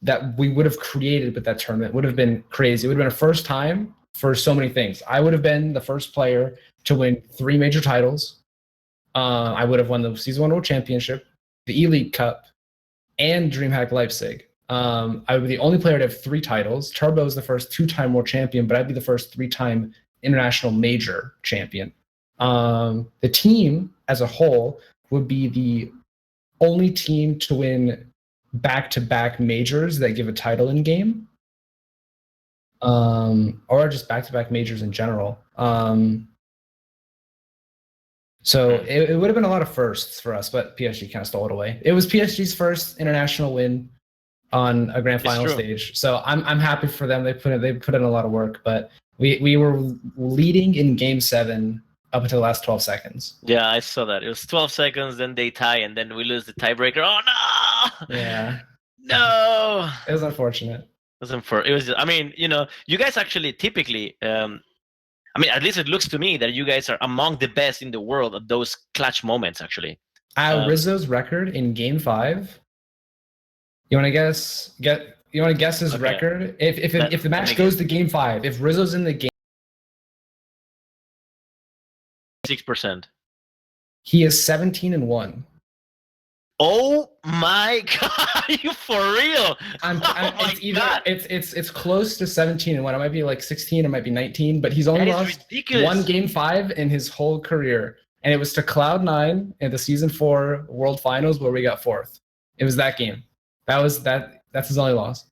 that we would have created with that tournament would have been crazy. It would have been a first time for so many things. I would have been the first player to win 3 major titles. I would have won the Season 1 World Championship, the Elite Cup, and DreamHack Leipzig. I would be the only player to have 3 titles. Turbo is the first 2-time world champion, but I'd be the first 3-time international major champion. The team as a whole would be the only team to win back-to-back majors that give a title in game, or just back-to-back majors in general. So it would have been a lot of firsts for us, but PSG kind of stole it away. It was PSG's first international win on a grand final stage. So I'm happy for them. They put in a lot of work, but we were leading in game 7 up until the last 12 seconds. Yeah, I saw that. It was 12 seconds, then they tie, and then we lose the tiebreaker. Oh no! Yeah. No. It was unfortunate. It was. I mean, you guys actually typically. I mean, at least it looks to me that you guys are among the best in the world at those clutch moments. Actually, Rizzo's record in Game 5. You want to guess? You want to guess his record? If the match goes to Game 5, if Rizzo's in the game, 6%. He is 17-1. Oh my God! Are you for real? It's close to 17-1. It might be like 16. It might be 19. But he's only lost one Game 5 in his whole career, and it was to Cloud9 in the Season 4 World Finals where we got 4th. It was that game. That's his only loss.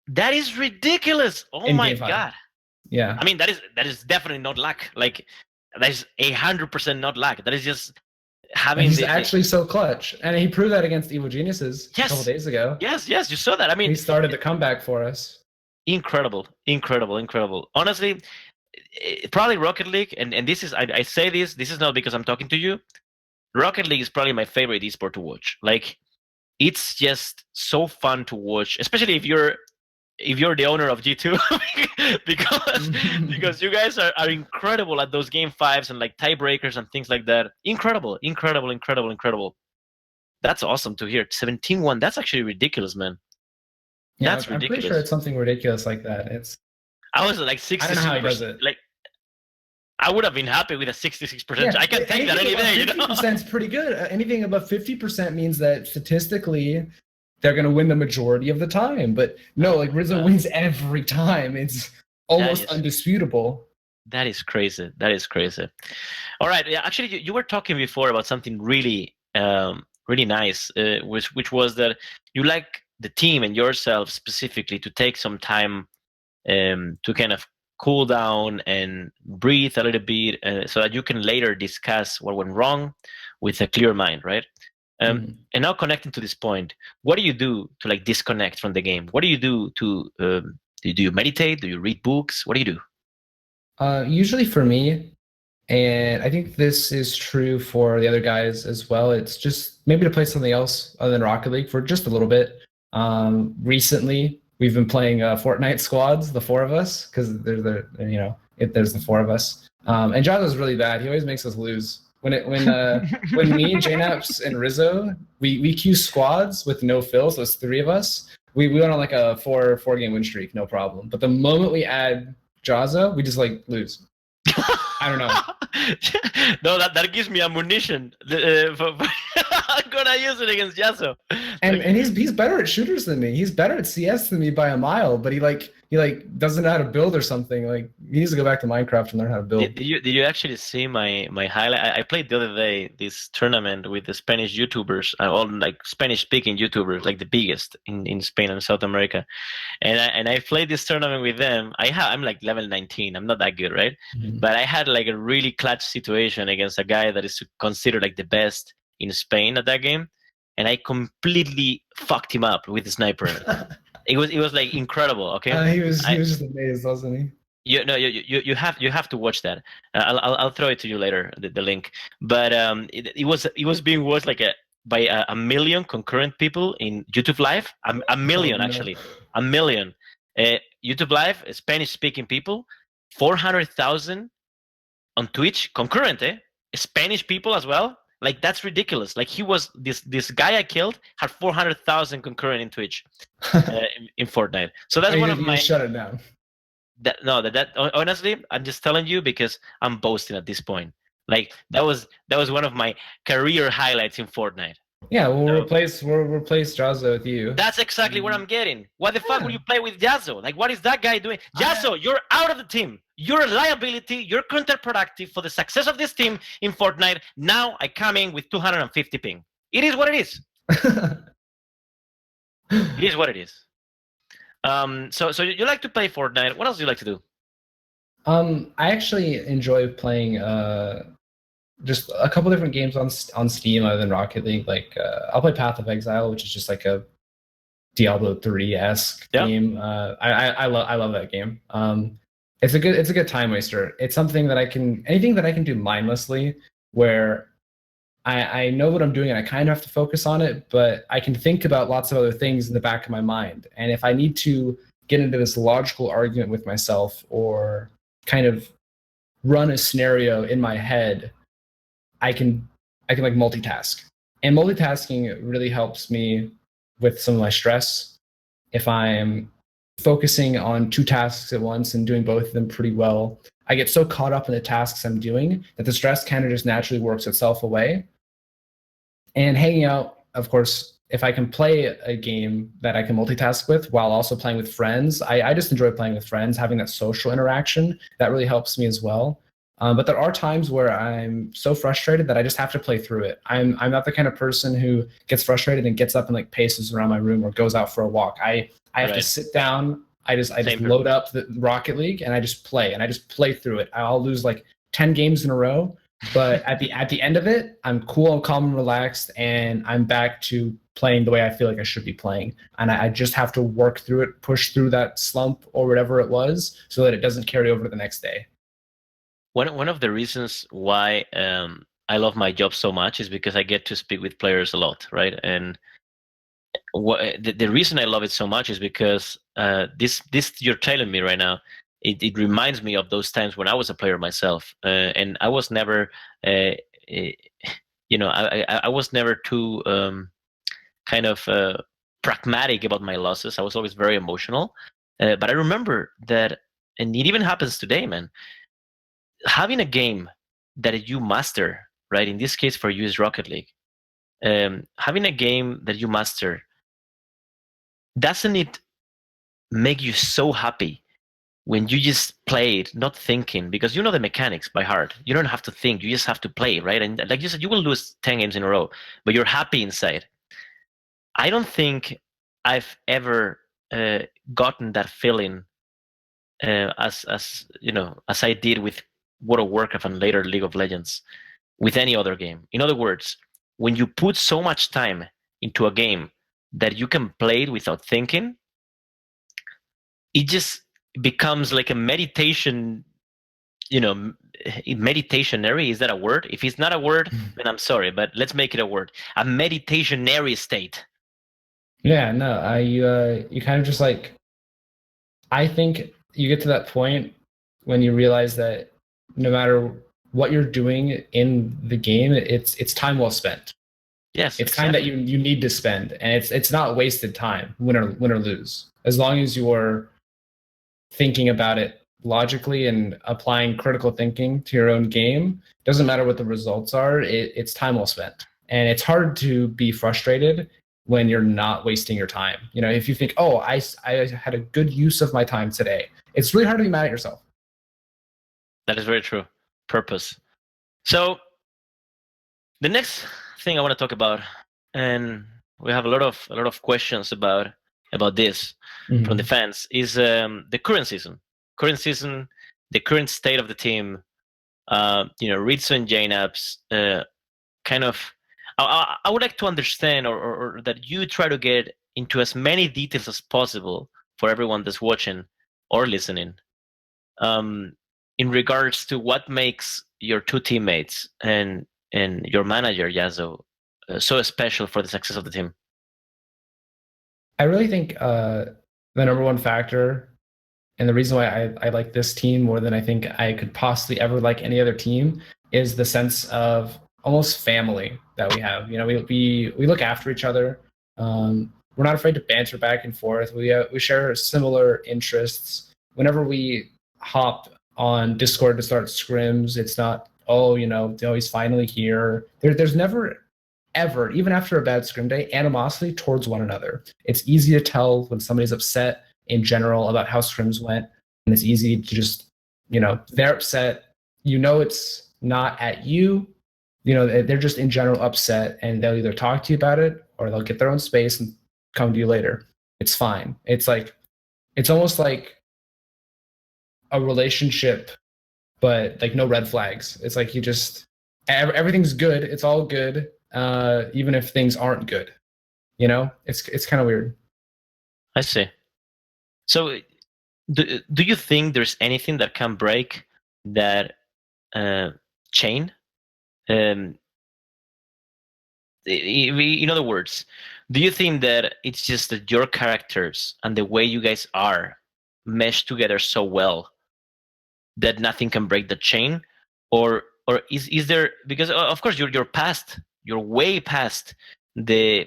That is ridiculous! Oh my God! Yeah. I mean, that is definitely not luck. Like, that is 100% not luck. That is just having. He's actually so clutch, and he proved that against Evil Geniuses a couple days ago. Yes, you saw that. I mean, he started the comeback for us. Incredible. Honestly, probably Rocket League, and this is I say this is not because I'm talking to you. Rocket League is probably my favorite esport to watch. Like, it's just so fun to watch, especially if you're the owner of G2, because you guys are incredible at those game 5s and like tiebreakers and things like that. Incredible. That's awesome to hear. 17-1. That's actually ridiculous, man. Yeah, I'm pretty sure it's something ridiculous like that. I was like 66%. I don't know how he does it. Like, I would have been happy with a 66%. I can take that any day. 50% is pretty good. Anything above 50% means that statistically they're going to win the majority of the time. But no, like Rizzo wins every time. It's almost undisputable. That is crazy. All right. Yeah, actually, you were talking before about something really, really nice, which was that you like the team and yourself specifically to take some time to kind of cool down and breathe a little bit so that you can later discuss what went wrong with a clear mind, right? And now connecting to this point, what do you do to like disconnect from the game? What do you do to do you meditate? Do you read books? What do you do? Usually for me, and I think this is true for the other guys as well, it's just maybe to play something else other than Rocket League for just a little bit. Recently, we've been playing Fortnite squads, the 4 of us, because there's the 4 of us. And Jago's really bad. He always makes us lose. When me, JNaps, and Rizzo, we queue squads with no fill, so it's 3 of us. We went on like a 4 game win streak, no problem. But the moment we add Jaza, we just like lose. I don't know. No, that gives me ammunition. I'm gonna use it against Yasso. And he's better at shooters than me. He's better at CS than me by a mile. But he doesn't know how to build or something. Like, he needs to go back to Minecraft and learn how to build. Did you actually see my highlight? I played the other day this tournament with the Spanish YouTubers, all like Spanish speaking YouTubers, like the biggest in Spain and South America. And I played this tournament with them. I'm like level 19. I'm not that good, right? Mm-hmm. But I had like a really clutch situation against a guy that is considered like the best in Spain at that game, and I completely fucked him up with the sniper. It was like incredible. Okay, he was just amazed, wasn't he? You have to watch that. I'll throw it to you later, the link. But it was being watched like by a million concurrent people in YouTube Live. A million actually, a million. YouTube Live, Spanish speaking people, 400,000 on Twitch concurrent. Spanish people as well. Like, that's ridiculous. Like, he was this guy I killed had 400,000 concurrent in Twitch in Fortnite. So that's one of my. Shut it down. That honestly, I'm just telling you because I'm boasting at this point. Like, that was one of my career highlights in Fortnite. Yeah, we'll replace Jazo with you. That's exactly what I'm getting. What the fuck will you play with Jazo? Like, what is that guy doing? Jazo, you're out of the team. You're a liability. You're counterproductive for the success of this team in Fortnite. Now I come in with 250 ping. It is what it is. It is what it is. So you like to play Fortnite. What else do you like to do? I actually enjoy playing just a couple different games on Steam other than Rocket League. Like I'll play Path of Exile, which is just like a Diablo 3-esque game. I love that game. It's a good time waster. It's something that anything that I can do mindlessly, where I know what I'm doing and I kind of have to focus on it, but I can think about lots of other things in the back of my mind. And if I need to get into this logical argument with myself or kind of run a scenario in my head, I can like multitask. And multitasking really helps me with some of my stress. If I'm focusing on 2 tasks at once and doing both of them pretty well, I get so caught up in the tasks I'm doing that the stress kind of just naturally works itself away. And hanging out, of course, if I can play a game that I can multitask with while also playing with friends, I just enjoy playing with friends, having that social interaction. That really helps me as well. But there are times where I'm so frustrated that I just have to play through it. I'm not the kind of person who gets frustrated and gets up and like paces around my room or goes out for a walk. I have to sit down. I just load up the Rocket League and I just play through it. I'll lose like 10 games in a row, but at the end of it, I'm cool, I'm calm and relaxed, and I'm back to playing the way I feel like I should be playing. And I just have to work through it, push through that slump or whatever it was, so that it doesn't carry over to the next day. One of the reasons why I love my job so much is because I get to speak with players a lot, right? And the reason I love it so much is because this you're telling me right now, it reminds me of those times when I was a player myself, and I was never, I was never too kind of pragmatic about my losses. I was always very emotional, but I remember that, and it even happens today, man. Having a game that you master, right? In this case, for you is Rocket League. Having a game that you master, doesn't it make you so happy when you just play it, not thinking? Because you know the mechanics by heart. You don't have to think. You just have to play, right? And like you said, you will lose 10 games in a row, but you're happy inside. I don't think I've ever gotten that feeling as I did with World of Warcraft and later League of Legends, with any other game. In other words, when you put so much time into a game that you can play it without thinking, it just becomes like a meditation. Meditationary, is that a word? If it's not a word, then I'm sorry, but let's make it a word. A meditationary state. Yeah, no, you kind of just like, I think you get to that point when you realize that no matter what you're doing in the game, it's time well spent. Yes, it's time that you need to spend, and it's not wasted time, win or lose, as long as you're thinking about it logically and applying critical thinking to your own game. Doesn't matter what the results are, it's time well spent. And it's hard to be frustrated when you're not wasting your time. If you think, oh, I had a good use of my time today, it's really hard to be mad at yourself. That is very true. Purpose. So the next thing I want to talk about, and we have a lot of questions about this from the fans, is the current season. The current state of the team. Ritsu and Jaynabs, kind of. I would like to understand, or that you try to get into as many details as possible for everyone that's watching or listening, in regards to what makes your 2 teammates and your manager Yazo so special for the success of the team. I really think the number one factor, and the reason why I like this team more than I think I could possibly ever like any other team, is the sense of almost family that we have. We look after each other. We're not afraid to banter back and forth. We share similar interests. Whenever we hop on Discord to start scrims, it's not, oh, he's finally here. There's never, ever, even after a bad scrim day, animosity towards one another. It's easy to tell when somebody's upset in general about how scrims went, and it's easy to just, they're upset. It's not at you. They're just in general upset, and they'll either talk to you about it or they'll get their own space and come to you later. It's fine. It's almost like a relationship, but like no red flags. It's like you just everything's good. It's all good, even if things aren't good. You know, it's kind of weird. I see. So, do you think there's anything that can break that chain? Um, in other words, do you think that it's just that your characters and the way you guys are meshed together so well that nothing can break the chain, or is there, because of course you're way past the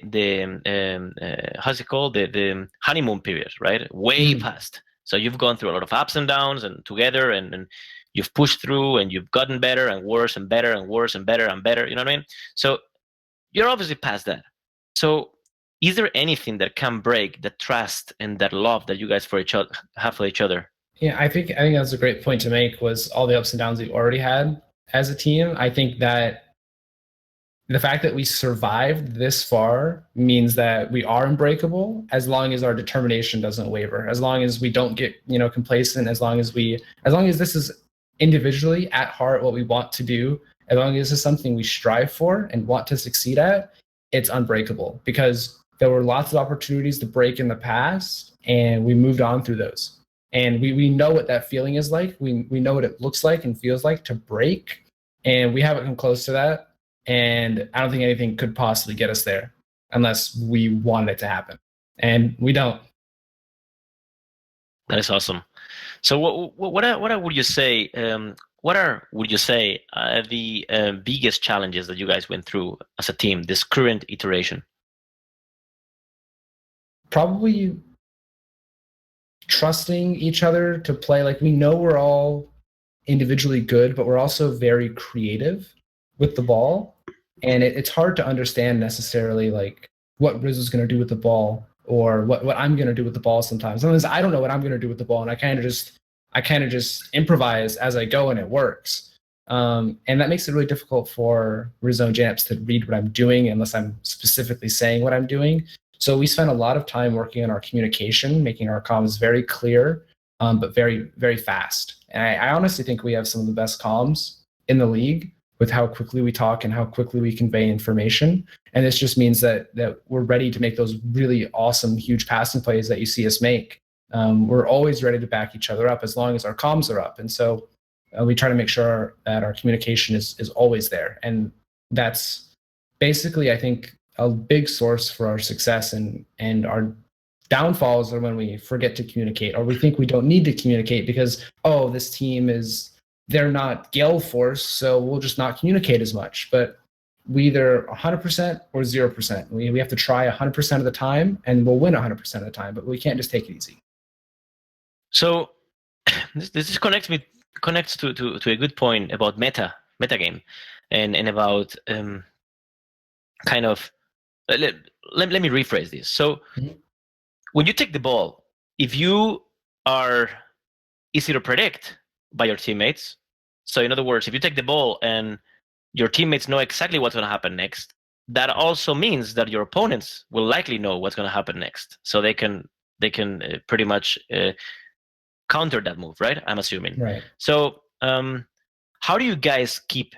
how's it called, the honeymoon period, right? Way past. So you've gone through a lot of ups and downs and together, and you've pushed through, and you've gotten better and worse and better and worse and better and better. You know what I mean? So you're obviously past that. So is there anything that can break the trust and that love that you guys for each other have for each other? Yeah, I think that's a great point to make, was all the ups and downs we've already had as a team. I think that the fact that we survived this far means that we are unbreakable, as long as our determination doesn't waver, as long as we don't get, complacent, as long as this is individually at heart what we want to do, as long as this is something we strive for and want to succeed at, it's unbreakable. Because there were lots of opportunities to break in the past, and we moved on through those. And we know what that feeling is like. We know what it looks like and feels like to break, and we haven't come close to that. And I don't think anything could possibly get us there unless we wanted it to happen. And we don't. That is awesome. So what would you say? Would you say the biggest challenges that you guys went through as a team this current iteration? Probably trusting each other to play. Like, we know we're all individually good, but we're also very creative with the ball. And it's hard to understand necessarily like what Riz is going to do with the ball, or what I'm going to do with the ball sometimes. Sometimes I don't know what I'm going to do with the ball, and I kind of just improvise as I go, and it works. And that makes it really difficult for Rizzo and Jamps to read what I'm doing unless I'm specifically saying what I'm doing. So we spent a lot of time working on our communication, making our comms very clear, but very, very fast. And I honestly think we have some of the best comms in the league, with how quickly we talk and how quickly we convey information. And this just means that we're ready to make those really awesome, huge passing plays that you see us make. We're always ready to back each other up as long as our comms are up. And so we try to make sure that our communication is always there. And that's basically, I think, a big source for our success. And our downfalls are when we forget to communicate, or we think we don't need to communicate because, oh, this team they're not Gale Force, so we'll just not communicate as much. But we either 100% or 0%. We have to try 100% of the time, and we'll win 100% of the time, but we can't just take it easy. So this connects to a good point about meta game, and about kind of let me rephrase this. So when you take the ball, if you are easy to predict by your teammates, so in other words, if you take the ball and your teammates know exactly what's going to happen next, that also means that your opponents will likely know what's going to happen next, so they can pretty much counter that move, right? I'm assuming. Right. So how do you guys keep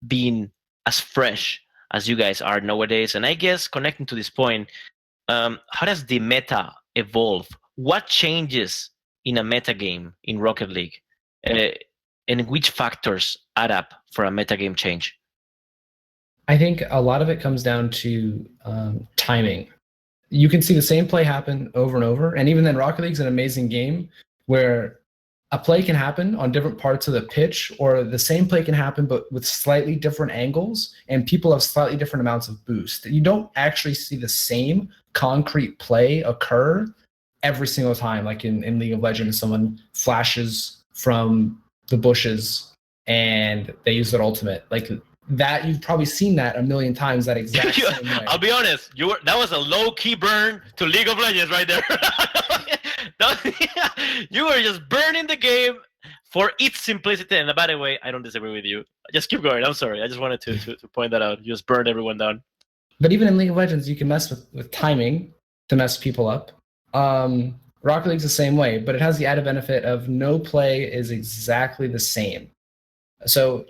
being as fresh as you guys are nowadays? And I guess connecting to this point, how does the meta evolve? What changes in a meta game in Rocket League? And which factors add up for a meta game change? I think a lot of it comes down to timing. You can see the same play happen over and over. And even then, Rocket League's an amazing game where a play can happen on different parts of the pitch, or the same play can happen but with slightly different angles, and people have slightly different amounts of boost. You don't actually see the same concrete play occur every single time. Like in League of Legends, someone flashes from the bushes and they use their ultimate. Like that, you've probably seen that a million times, that exact same way. I'll be honest, that was a low-key burn to League of Legends right there. You were just burning the game for its simplicity. And by the way, I don't disagree with you. Just keep going. I'm sorry. I just wanted to point that out. You just burned everyone down. But even in League of Legends, you can mess with timing to mess people up. Rocket League's the same way, but it has the added benefit of no play is exactly the same. So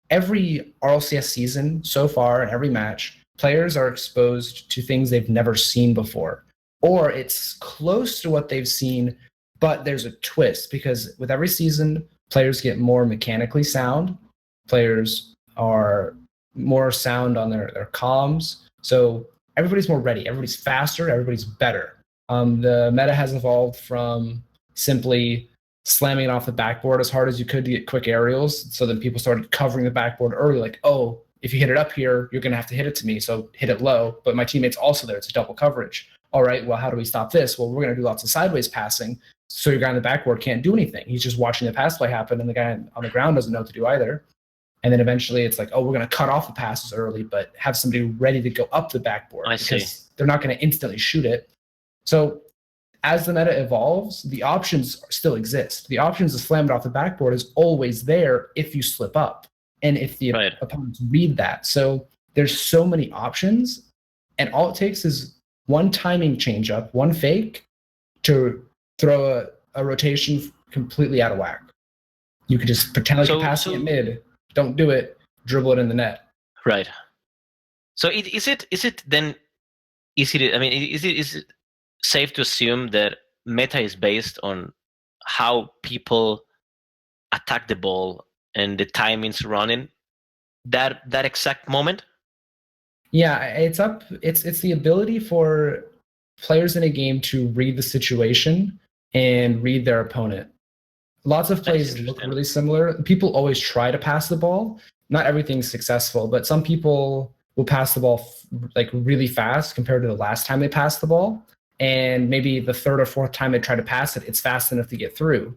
every RLCS season so far, and every match, players are exposed to things they've never seen before, or it's close to what they've seen, but there's a twist because with every season, players get more mechanically sound. Players are more sound on their comms. So everybody's more ready. Everybody's faster. Everybody's better. The meta has evolved from simply slamming it off the backboard as hard as you could to get quick aerials. So then people started covering the backboard early, like, oh, if you hit it up here, you're going to have to hit it to me. So hit it low. But my teammate's also there. It's a double coverage. All right, well, how do we stop this? Well, we're going to do lots of sideways passing. So your guy on the backboard can't do anything. He's just watching the pass play happen, and the guy on the ground doesn't know what to do either. And then eventually it's like, oh, we're going to cut off the passes early, but have somebody ready to go up the backboard because they're not going to instantly shoot it. So as the meta evolves, the options still exist. The options to slam it off the backboard is always there if you slip up and if the opponents read that. So there's so many options, and all it takes is one timing change up, one fake to throw a rotation completely out of whack. You could just pretend like you're passing it mid. Don't do it. Dribble it in the net. Right. So is it then easy to? I mean, is it safe to assume that meta is based on how people attack the ball and the timing surrounding that exact moment? Yeah, it's the ability for players in a game to read the situation and read their opponent. Lots of plays look really similar. People always try to pass the ball. Not everything's successful, but some people will pass the ball like really fast compared to the last time they passed the ball. And maybe the third or fourth time they try to pass it, it's fast enough to get through.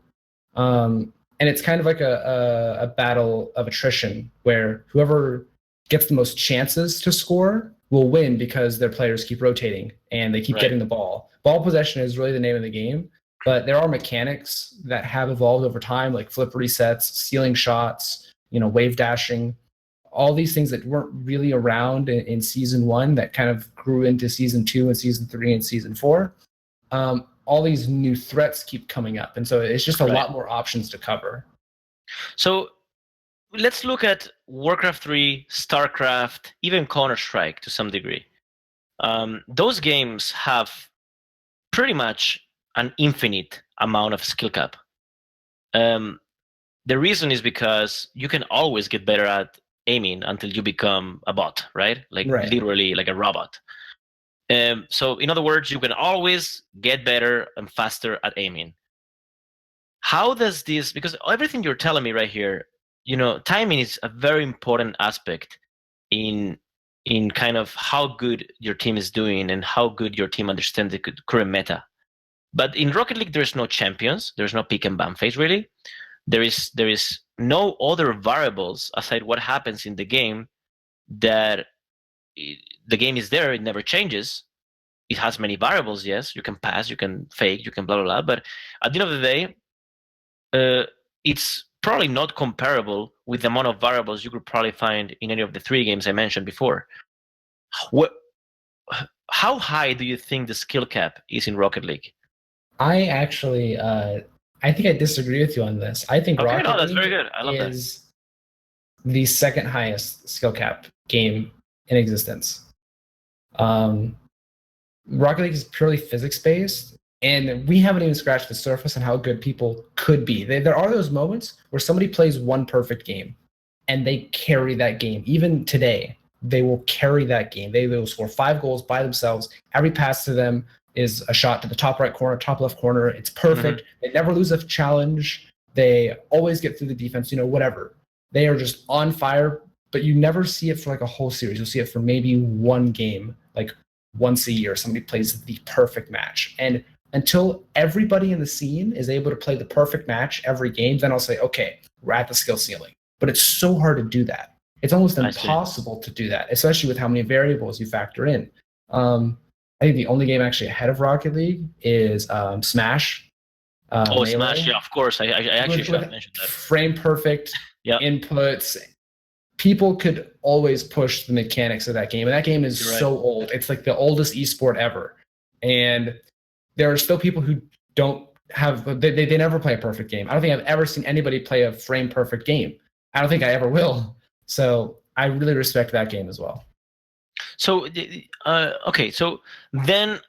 And it's kind of like a battle of attrition where whoever gets the most chances to score will win because their players keep rotating and they keep getting the ball. Ball possession is really the name of the game. But there are mechanics that have evolved over time, like flip resets, stealing shots, wave dashing, all these things that weren't really around in season 1 that kind of grew into season 2 and season 3 and season 4. All these new threats keep coming up. And so it's just a lot more options to cover. So let's look at Warcraft 3, StarCraft, even Counter-Strike to some degree. Those games have pretty much an infinite amount of skill cap. The reason is because you can always get better at aiming until you become a bot, right? Literally like a robot. So in other words, you can always get better and faster at aiming. How does this, because everything you're telling me right here, timing is a very important aspect in kind of how good your team is doing and how good your team understands the current meta. But in Rocket League, there's no champions. There's no pick and ban phase, really. There is no other variables aside what happens in the game that the game is there. It never changes. It has many variables, yes. You can pass, you can fake, you can blah, blah, blah. But at the end of the day, it's probably not comparable with the amount of variables you could probably find in any of the 3 games I mentioned before. How high do you think the skill cap is in Rocket League? I actually, I think I disagree with you on this. I think Rocket that's League very good. I love is the second highest skill cap game in existence. Rocket League is purely physics-based, and we haven't even scratched the surface on how good people could be. There are those moments where somebody plays one perfect game, and they carry that game. Even today, they will carry that game. They will score 5 goals by themselves. Every pass to them is a shot to the top right corner, top left corner. It's perfect. They never lose a challenge. They always get through the defense, whatever. They are just on fire, but you never see it for like a whole series. You'll see it for maybe one game, like once a year. Somebody plays the perfect match. And until everybody in the scene is able to play the perfect match every game, then I'll say, okay, we're at the skill ceiling. But it's so hard to do that. It's almost impossible to do that, especially with how many variables you factor in. I think the only game actually ahead of Rocket League is Smash. Melee. Smash, yeah, of course. I actually should have mentioned that. Frame perfect inputs. People could always push the mechanics of that game. And that game is so old. It's like the oldest esport ever. And there are still people who don't have, they never play a perfect game. I don't think I've ever seen anybody play a frame perfect game. I don't think I ever will. So I really respect that game as well. So okay, so then.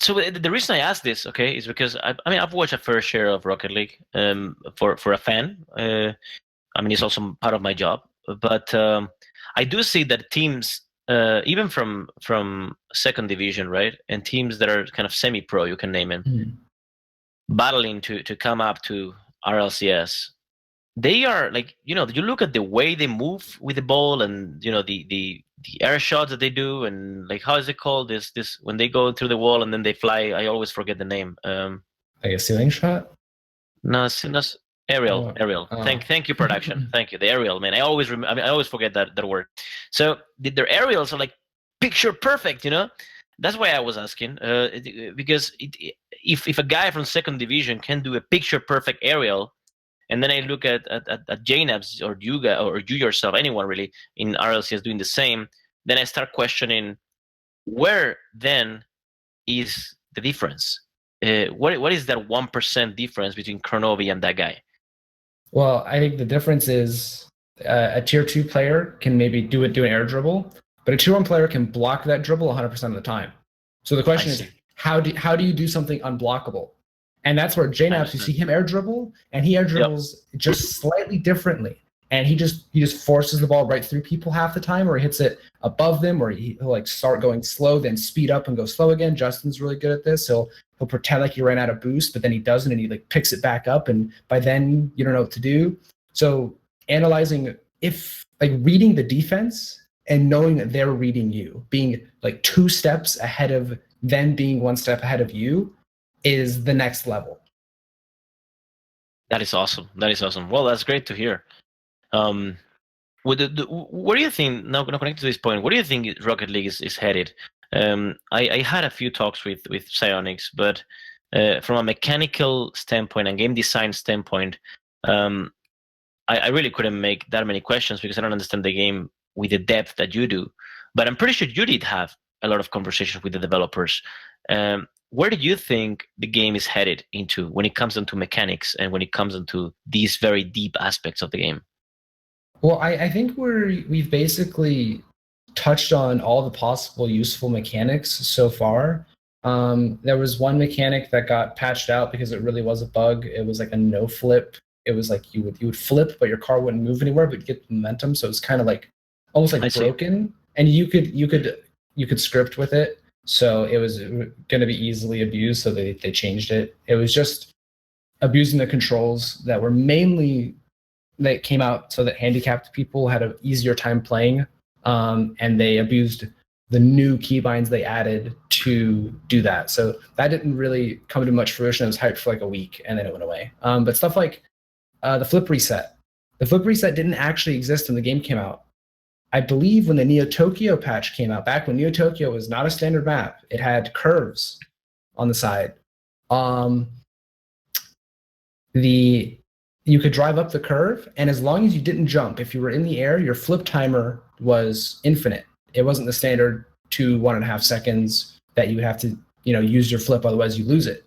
So the reason I ask this, okay, is because I've watched a fair share of Rocket League for a fan. It's also part of my job, but I do see that teams, even from second division, right, and teams that are kind of semi-pro, you can name it, battling to come up to RLCS. They are like, you look at the way they move with the ball, and the air shots that they do, and like, how is it called, this when they go through the wall and then they fly. I always forget the name. Like a ceiling shot? No, it's aerial. Aerial. Thank you, production. Thank you. The aerial, man. I always I always forget that word. So their aerials are like picture perfect. That's why I was asking. Because if a guy from second division can do a picture perfect aerial, and then I look at JNABs or you yourself, anyone really in RLCS doing the same, then I start questioning where then is the difference. What is that 1% difference between Kronovi and that guy? Well, I think the difference is a tier 2 player can maybe do an air dribble, but a tier 1 player can block that dribble 100% of the time. So the question is, how do you do something unblockable? And that's where JNAPS, you see him air dribble, and he air dribbles just slightly differently. And he just forces the ball right through people half the time, or he hits it above them, or he'll like start going slow, then speed up and go slow again. Justin's really good at this. He'll pretend like he ran out of boost, but then he doesn't, and he like picks it back up, and by then you don't know what to do. So analyzing, reading the defense and knowing that they're reading you, being like 2 steps ahead of them, being 1 step ahead of you, is the next level. That is awesome. Well, that's great to hear. What do you think, now connected to this point, what do you think Rocket League is headed? I had a few talks with Psyonix, but from a mechanical standpoint and game design standpoint, I really couldn't make that many questions because I don't understand the game with the depth that you do. But I'm pretty sure you did have a lot of conversations with the developers. Where do you think the game is headed into when it comes into mechanics and when it comes into these very deep aspects of the game? Well, I think we've basically touched on all the possible useful mechanics so far. There was one mechanic that got patched out because it really was a bug. It was like a no flip. It was like you would flip, but your car wouldn't move anywhere, but you'd get momentum. So it was kind of like almost like broken. And you could script with it. So it was going to be easily abused. So they changed it. It was just abusing the controls that were mainly that came out so that handicapped people had an easier time playing. And they abused the new keybinds they added to do that. So that didn't really come to much fruition. It was hyped for like a week and then it went away. But stuff like the flip reset. The flip reset didn't actually exist when the game came out. I believe when the Neo Tokyo patch came out, back when Neo Tokyo was not a standard map, it had curves on the side. You could drive up the curve, and as long as you didn't jump, if you were in the air, your flip timer was infinite. It wasn't the standard 1.5 seconds that you would have to use your flip, otherwise you lose it.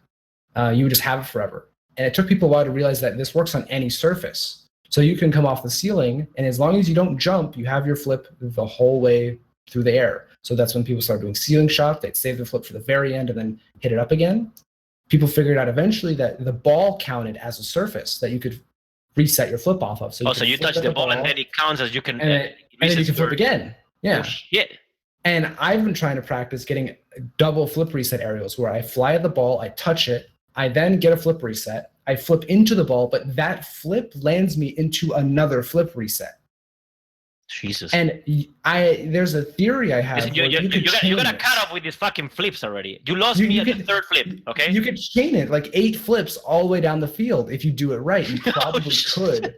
You would just have it forever. And it took people a while to realize that this works on any surface. So you can come off the ceiling, and as long as you don't jump, you have your flip the whole way through the air. So that's when people started doing ceiling shots. They'd save their flip for the very end and then hit it up again. People figured out eventually that the ball counted as a surface that you could reset your flip off of. So you touch the ball and then it counts as you can. And then you can flip again. Yeah. Oh, shit. And I've been trying to practice getting double flip reset aerials where I fly at the ball, I touch it, I then get a flip reset, I flip into the ball, but that flip lands me into another flip reset. Jesus. And there's a theory I have. Listen, you gotta cut off with these fucking flips already. You lost me at the third flip, okay? You could chain it like 8 flips all the way down the field if you do it right. You probably could.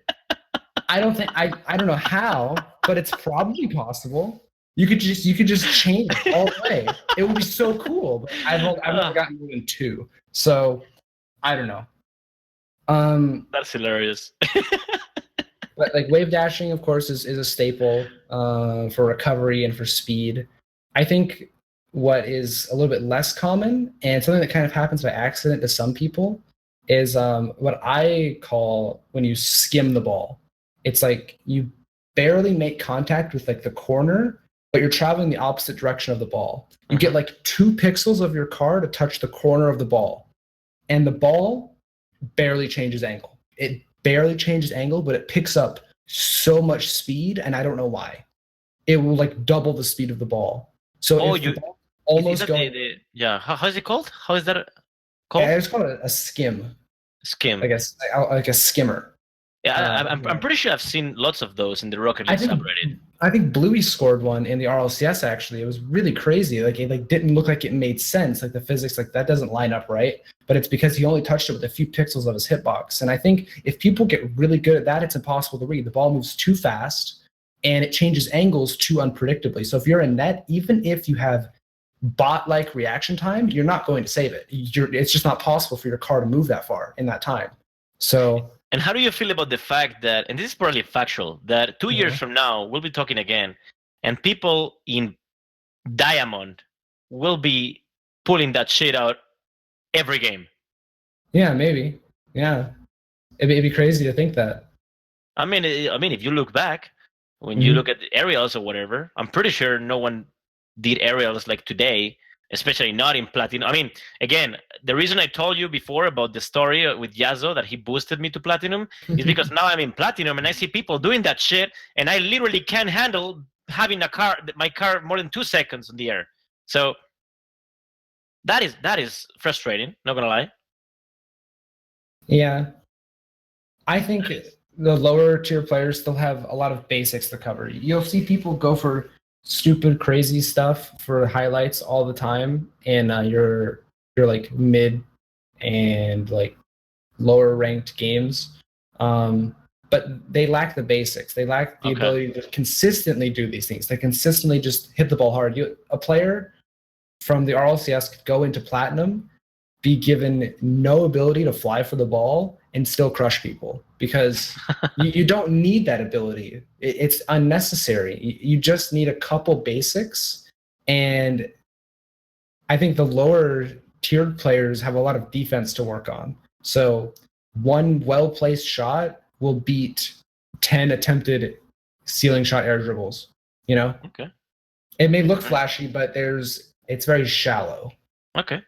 I don't know how, but it's probably possible. You could just chain it all the way. It would be so cool. But I've never gotten more than 2. So I don't know. That's hilarious. But like wave dashing, of course, is a staple for recovery and for speed. I think what is a little bit less common and something that kind of happens by accident to some people is what I call when you skim the ball. It's like you barely make contact with like the corner, but you're traveling the opposite direction of the ball. You get like 2 pixels of your car to touch the corner of the ball, and the ball barely changes angle. It barely changes angle, but it picks up so much speed, and I don't know why. It will like double the speed of the ball. So if the ball is almost that going, yeah, how is it called? How is that called? I just call it a skim. Skim. I guess like a skimmer. Yeah, I'm pretty sure I've seen lots of those in the Rocket League subreddit. I think Bluey scored one in the RLCS. Actually, it was really crazy. Like it didn't look like it made sense. Like the physics, like that doesn't line up right. But it's because he only touched it with a few pixels of his hitbox. And I think if people get really good at that, it's impossible to read. The ball moves too fast, and it changes angles too unpredictably. So if you're in net, even if you have bot-like reaction time, you're not going to save it. It's just not possible for your car to move that far in that time. So. And how do you feel about the fact that, and this is probably factual, that 2 years from now we'll be talking again, and people in Diamond will be pulling that shit out every game? Yeah, maybe. Yeah, it'd be crazy to think that. I mean, if you look back, when you look at the aerials or whatever, I'm pretty sure no one did aerials like today, especially not in Platinum. I mean, again, the reason I told you before about the story with Yazo that he boosted me to Platinum is because now I'm in Platinum and I see people doing that shit, and I literally can't handle having my car more than 2 seconds in the air. So that is frustrating, not gonna lie. Yeah. I think the lower tier players still have a lot of basics to cover. You'll see people go for stupid, crazy stuff for highlights all the time, and you're like mid and like lower ranked games. But they lack the basics. They lack the ability to consistently do these things. They consistently just hit the ball hard. A player from the RLCS could go into Platinum, be given no ability to fly for the ball, and still crush people because you don't need that ability. It's unnecessary. You just need a couple basics. And I think the lower tiered players have a lot of defense to work on. So one well-placed shot will beat 10 attempted ceiling shot air dribbles, you know? Okay. It may look flashy, but it's very shallow. Okay,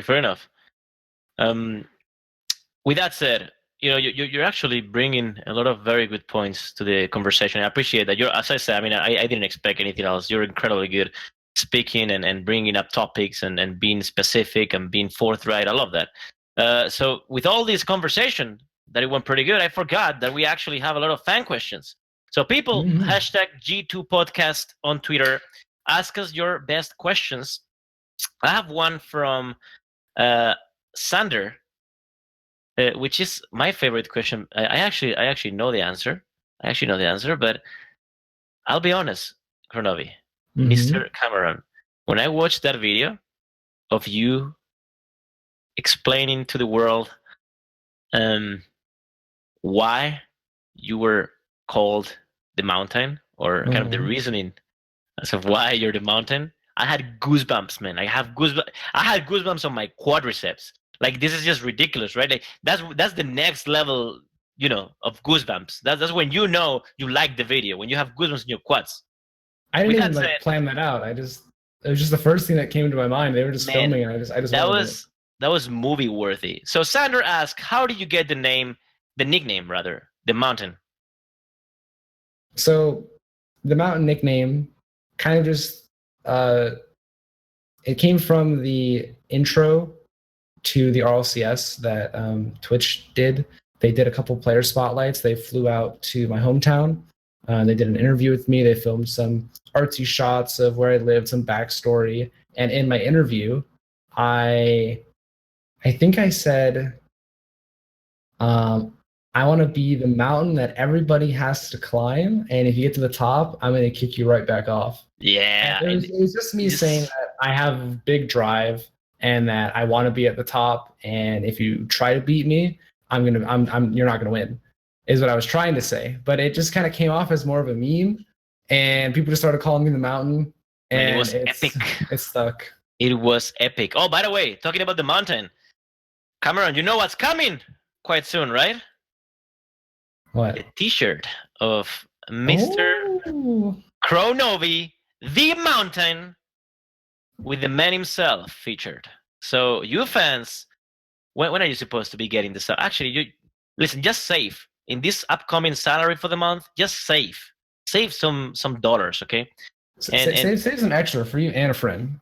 fair enough. With that said, you're actually bringing a lot of very good points to the conversation. I appreciate that. As I said, I mean, I didn't expect anything else. You're incredibly good speaking and bringing up topics and being specific and being forthright. I love that. So with all this conversation that it went pretty good, I forgot that we actually have a lot of fan questions. So people, hashtag G2 podcast on Twitter, ask us your best questions. I have one from Sander, which is my favorite question. I actually know the answer. But I'll be honest, Kronovi, Mr. Cameron, when I watched that video of you explaining to the world why you were called the mountain, or kind of the reasoning as of why you're the mountain, I had goosebumps, man. I had goosebumps on my quadriceps. Like, this is just ridiculous, right? Like, that's the next level, of goosebumps. That's when you like the video, when you have goosebumps in your quads. I didn't even plan that out. It was just the first thing that came into my mind. They were just filming, and I just that was movie worthy. So Sander asked, how did you get the nickname, the mountain? So the mountain nickname kind of just it came from the intro to the RLCS that Twitch did. They did a couple player spotlights. They flew out to my hometown. They did an interview with me. They filmed some artsy shots of where I lived, some backstory. And in my interview, I think I said, I want to be the mountain that everybody has to climb, and if you get to the top, I'm going to kick you right back off. Yeah. It was just me saying that I have big drive and that I want to be at the top, and if you try to beat me, you're not gonna win, is what I was trying to say. But it just kind of came off as more of a meme, and people just started calling me the mountain, and it was epic. It stuck. It was epic. Oh, by the way, talking about the mountain, Cameron, you know what's coming quite soon, right? What? A T-shirt of Mr. Oh. Kronovi, the mountain with the man himself featured. So you fans, when are you supposed to be getting this? Actually, you listen. Just save in this upcoming salary for the month. Just save some dollars, okay? And Save some extra for you and a friend,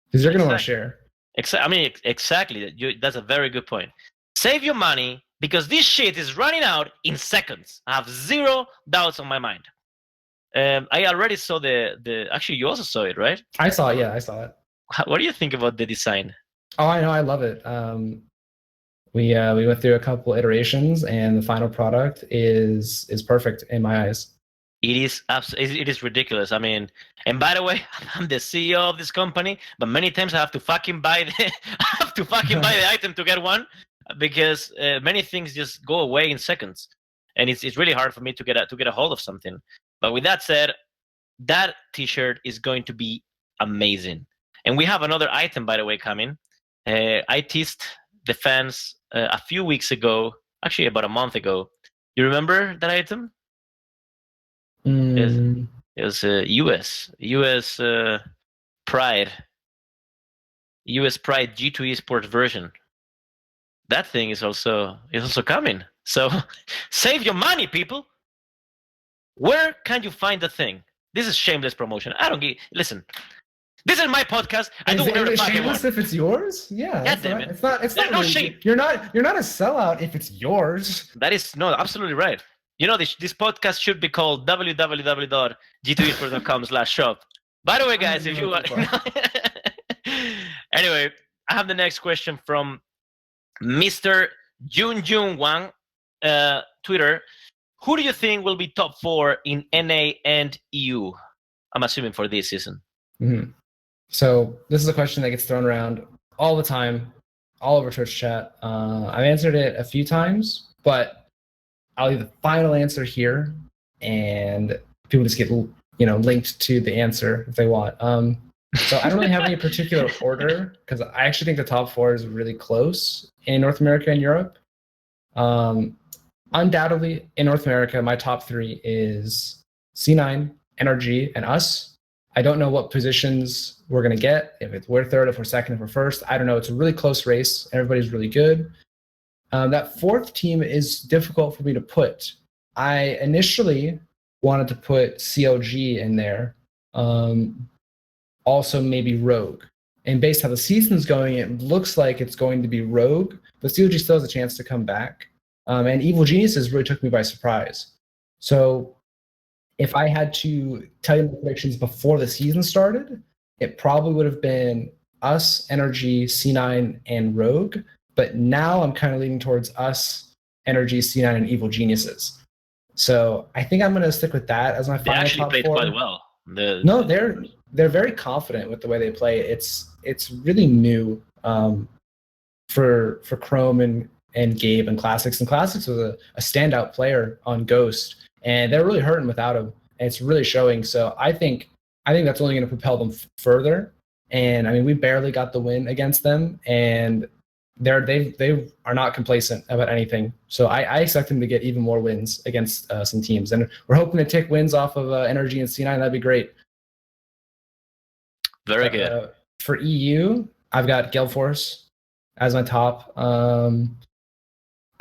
because you're gonna want to share. Exactly. That's a very good point. Save your money because this shit is running out in seconds. I have zero doubts on my mind. I already saw the. Actually, you also saw it, right? I saw it. Yeah, I saw it. What do you think about the design? Oh, I know. I love it. We went through a couple iterations, and the final product is perfect in my eyes. It is ridiculous. I mean, and by the way, I'm the CEO of this company, but many times I have to fucking buy the item to get one because many things just go away in seconds, and it's really hard for me to get a hold of something. But with that said, that T-shirt is going to be amazing, and we have another item, by the way, coming. I teased the fans a few weeks ago, actually about a month ago. You remember that item? Mm. It was US Pride G2 Esports version. That thing is also coming. So save your money, people. Where can you find the thing? This is shameless promotion. I don't get. Listen, this is my podcast. I do whatever the fuck I want. Shameless if it's yours? Yeah, God damn it. It's not. It's not. No really, shame. You're not a sellout if it's yours. That is no, absolutely right. You know, this podcast should be called www.g2esports.com/shop. By the way, guys, if you want. Anyway, I have the next question from Mr. Jun Wang, Twitter. Who do you think will be top 4 in NA and EU? I'm assuming for this season. Mm-hmm. So this is a question that gets thrown around all the time, all over Twitch chat. I've answered it a few times, but I'll leave the final answer here, and people just get linked to the answer if they want. So I don't really have any particular order because I actually think the top 4 is really close in North America and Europe. Undoubtedly, in North America, my top 3 is C9, NRG, and us. I don't know what positions we're going to get, if we're third, if we're second, if we're first. I don't know. It's a really close race. Everybody's really good. That 4th team is difficult for me to put. I initially wanted to put CLG in there. Also maybe Rogue. And based on how the season's going, it looks like it's going to be Rogue, but CLG still has a chance to come back. And Evil Geniuses really took me by surprise. So if I had to tell you the predictions before the season started, it probably would have been us, Energy, C9, and Rogue. But now I'm kind of leaning towards us, Energy, C9, and Evil Geniuses. So I think I'm going to stick with that as my final top 4. They actually played quite well. No, they're very confident with the way they play. It's really new for Chrome and Gabe and Classics. And Classics was a standout player on Ghost, and they're really hurting without him. And it's really showing. So I think that's only going to propel them further. And I mean, we barely got the win against them, and they are not complacent about anything. So I expect them to get even more wins against some teams, and we're hoping to take wins off of Energy and C9. That'd be great. Very good. For EU, I've got Gale Force as my top.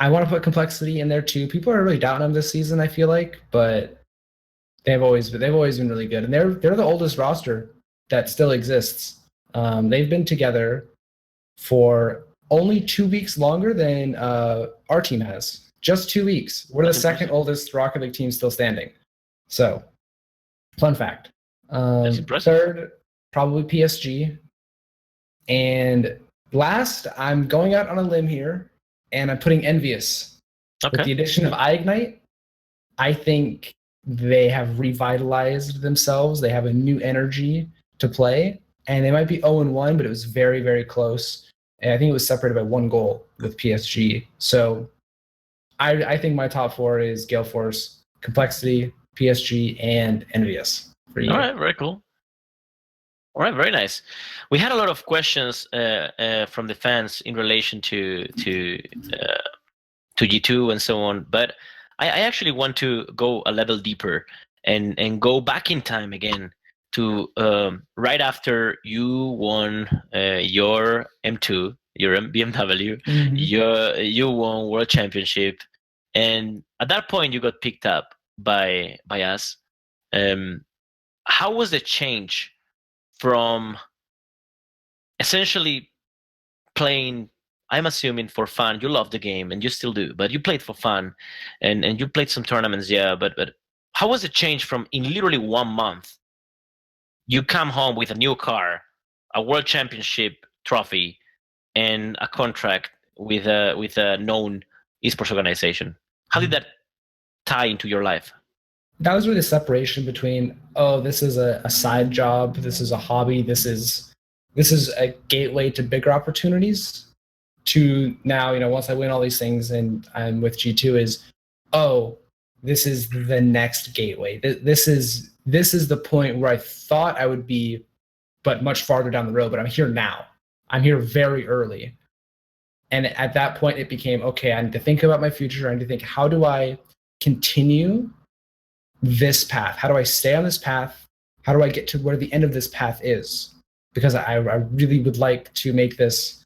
I want to put Complexity in there too. People are really doubting them this season, I feel like, but they've always been really good, and they're the oldest roster that still exists. They've been together for only 2 weeks longer than our team has. Just 2 weeks. We're the second oldest Rocket League team still standing. So, fun fact. That's impressive. Third, probably PSG. And last, I'm going out on a limb here, and I'm putting Envious. Okay. With the addition of iIgnite, I think they have revitalized themselves. They have a new energy to play, and they might be 0-1, but it was very, very close. And I think it was separated by 1 goal with PSG. So I think my top 4 is Gale Force, Complexity, PSG, and Envious for you. All right, very cool. All right, very nice. We had a lot of questions from the fans in relation to G2 and so on, but I actually want to go a level deeper and go back in time again to right after you won your M2, your BMW, you won World Championship, and at that point you got picked up by us. How was the change from essentially playing, I'm assuming, for fun? You love the game and you still do, but you played for fun, and you played some tournaments, yeah, but how was the change from in literally 1 month you come home with a new car, a world championship trophy, and a contract with a known esports organization? How did that tie into your life? That was really the separation between, oh, this is a side job, this is a hobby, this is a gateway to bigger opportunities, to now, once I win all these things and I'm with G2, is, oh, this is the next gateway. This is the point where I thought I would be, but much farther down the road. But I'm here now. I'm here very early. And at that point, it became, okay, I need to think about my future. I need to think, how do I continue this path? How do I stay on this path? How do I get to where the end of this path is? Because I really would like to make this,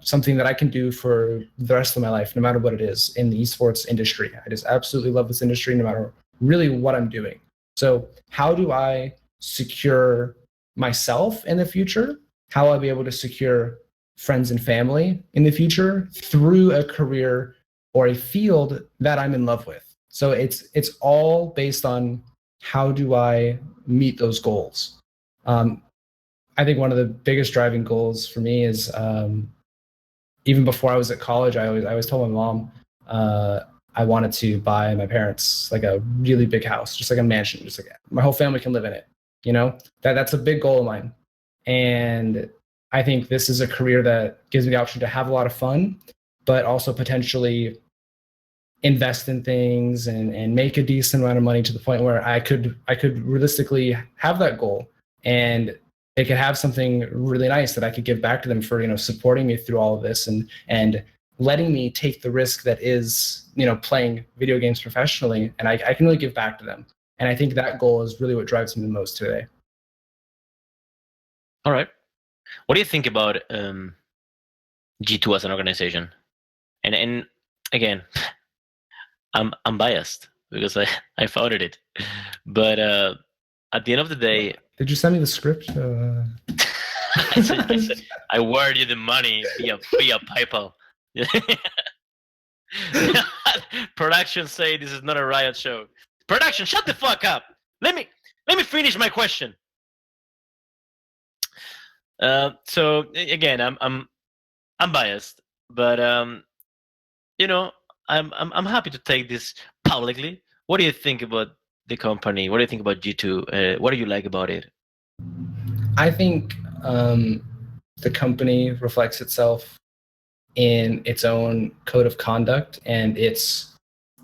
something that I can do for the rest of my life, no matter what it is in the esports industry. I just absolutely love this industry, no matter really what I'm doing. So how do I secure myself in the future? How will I be able to secure friends and family in the future through a career or a field that I'm in love with? So it's all based on, how do I meet those goals? I think one of the biggest driving goals for me is, even before I was at college, I always told my mom I wanted to buy my parents like a really big house, just like a mansion, just like my whole family can live in it. That's a big goal of mine. And I think this is a career that gives me the option to have a lot of fun, but also potentially invest in things and make a decent amount of money to the point where I could realistically have that goal, and they could have something really nice that I could give back to them for, supporting me through all of this and letting me take the risk that is, playing video games professionally, and I can really give back to them. And I think that goal is really what drives me the most today. All right. What do you think about G2 as an organization? And again, I'm biased because I founded it, but at the end of the day, did you send me the script? I wired you the money via PayPal. Production say this is not a riot show. Production, shut the fuck up. Let me finish my question. So again, I'm biased, but I'm happy to take this publicly. What do you think about the company? What do you think about G2? What do you like about it? I think the company reflects itself in its own code of conduct and its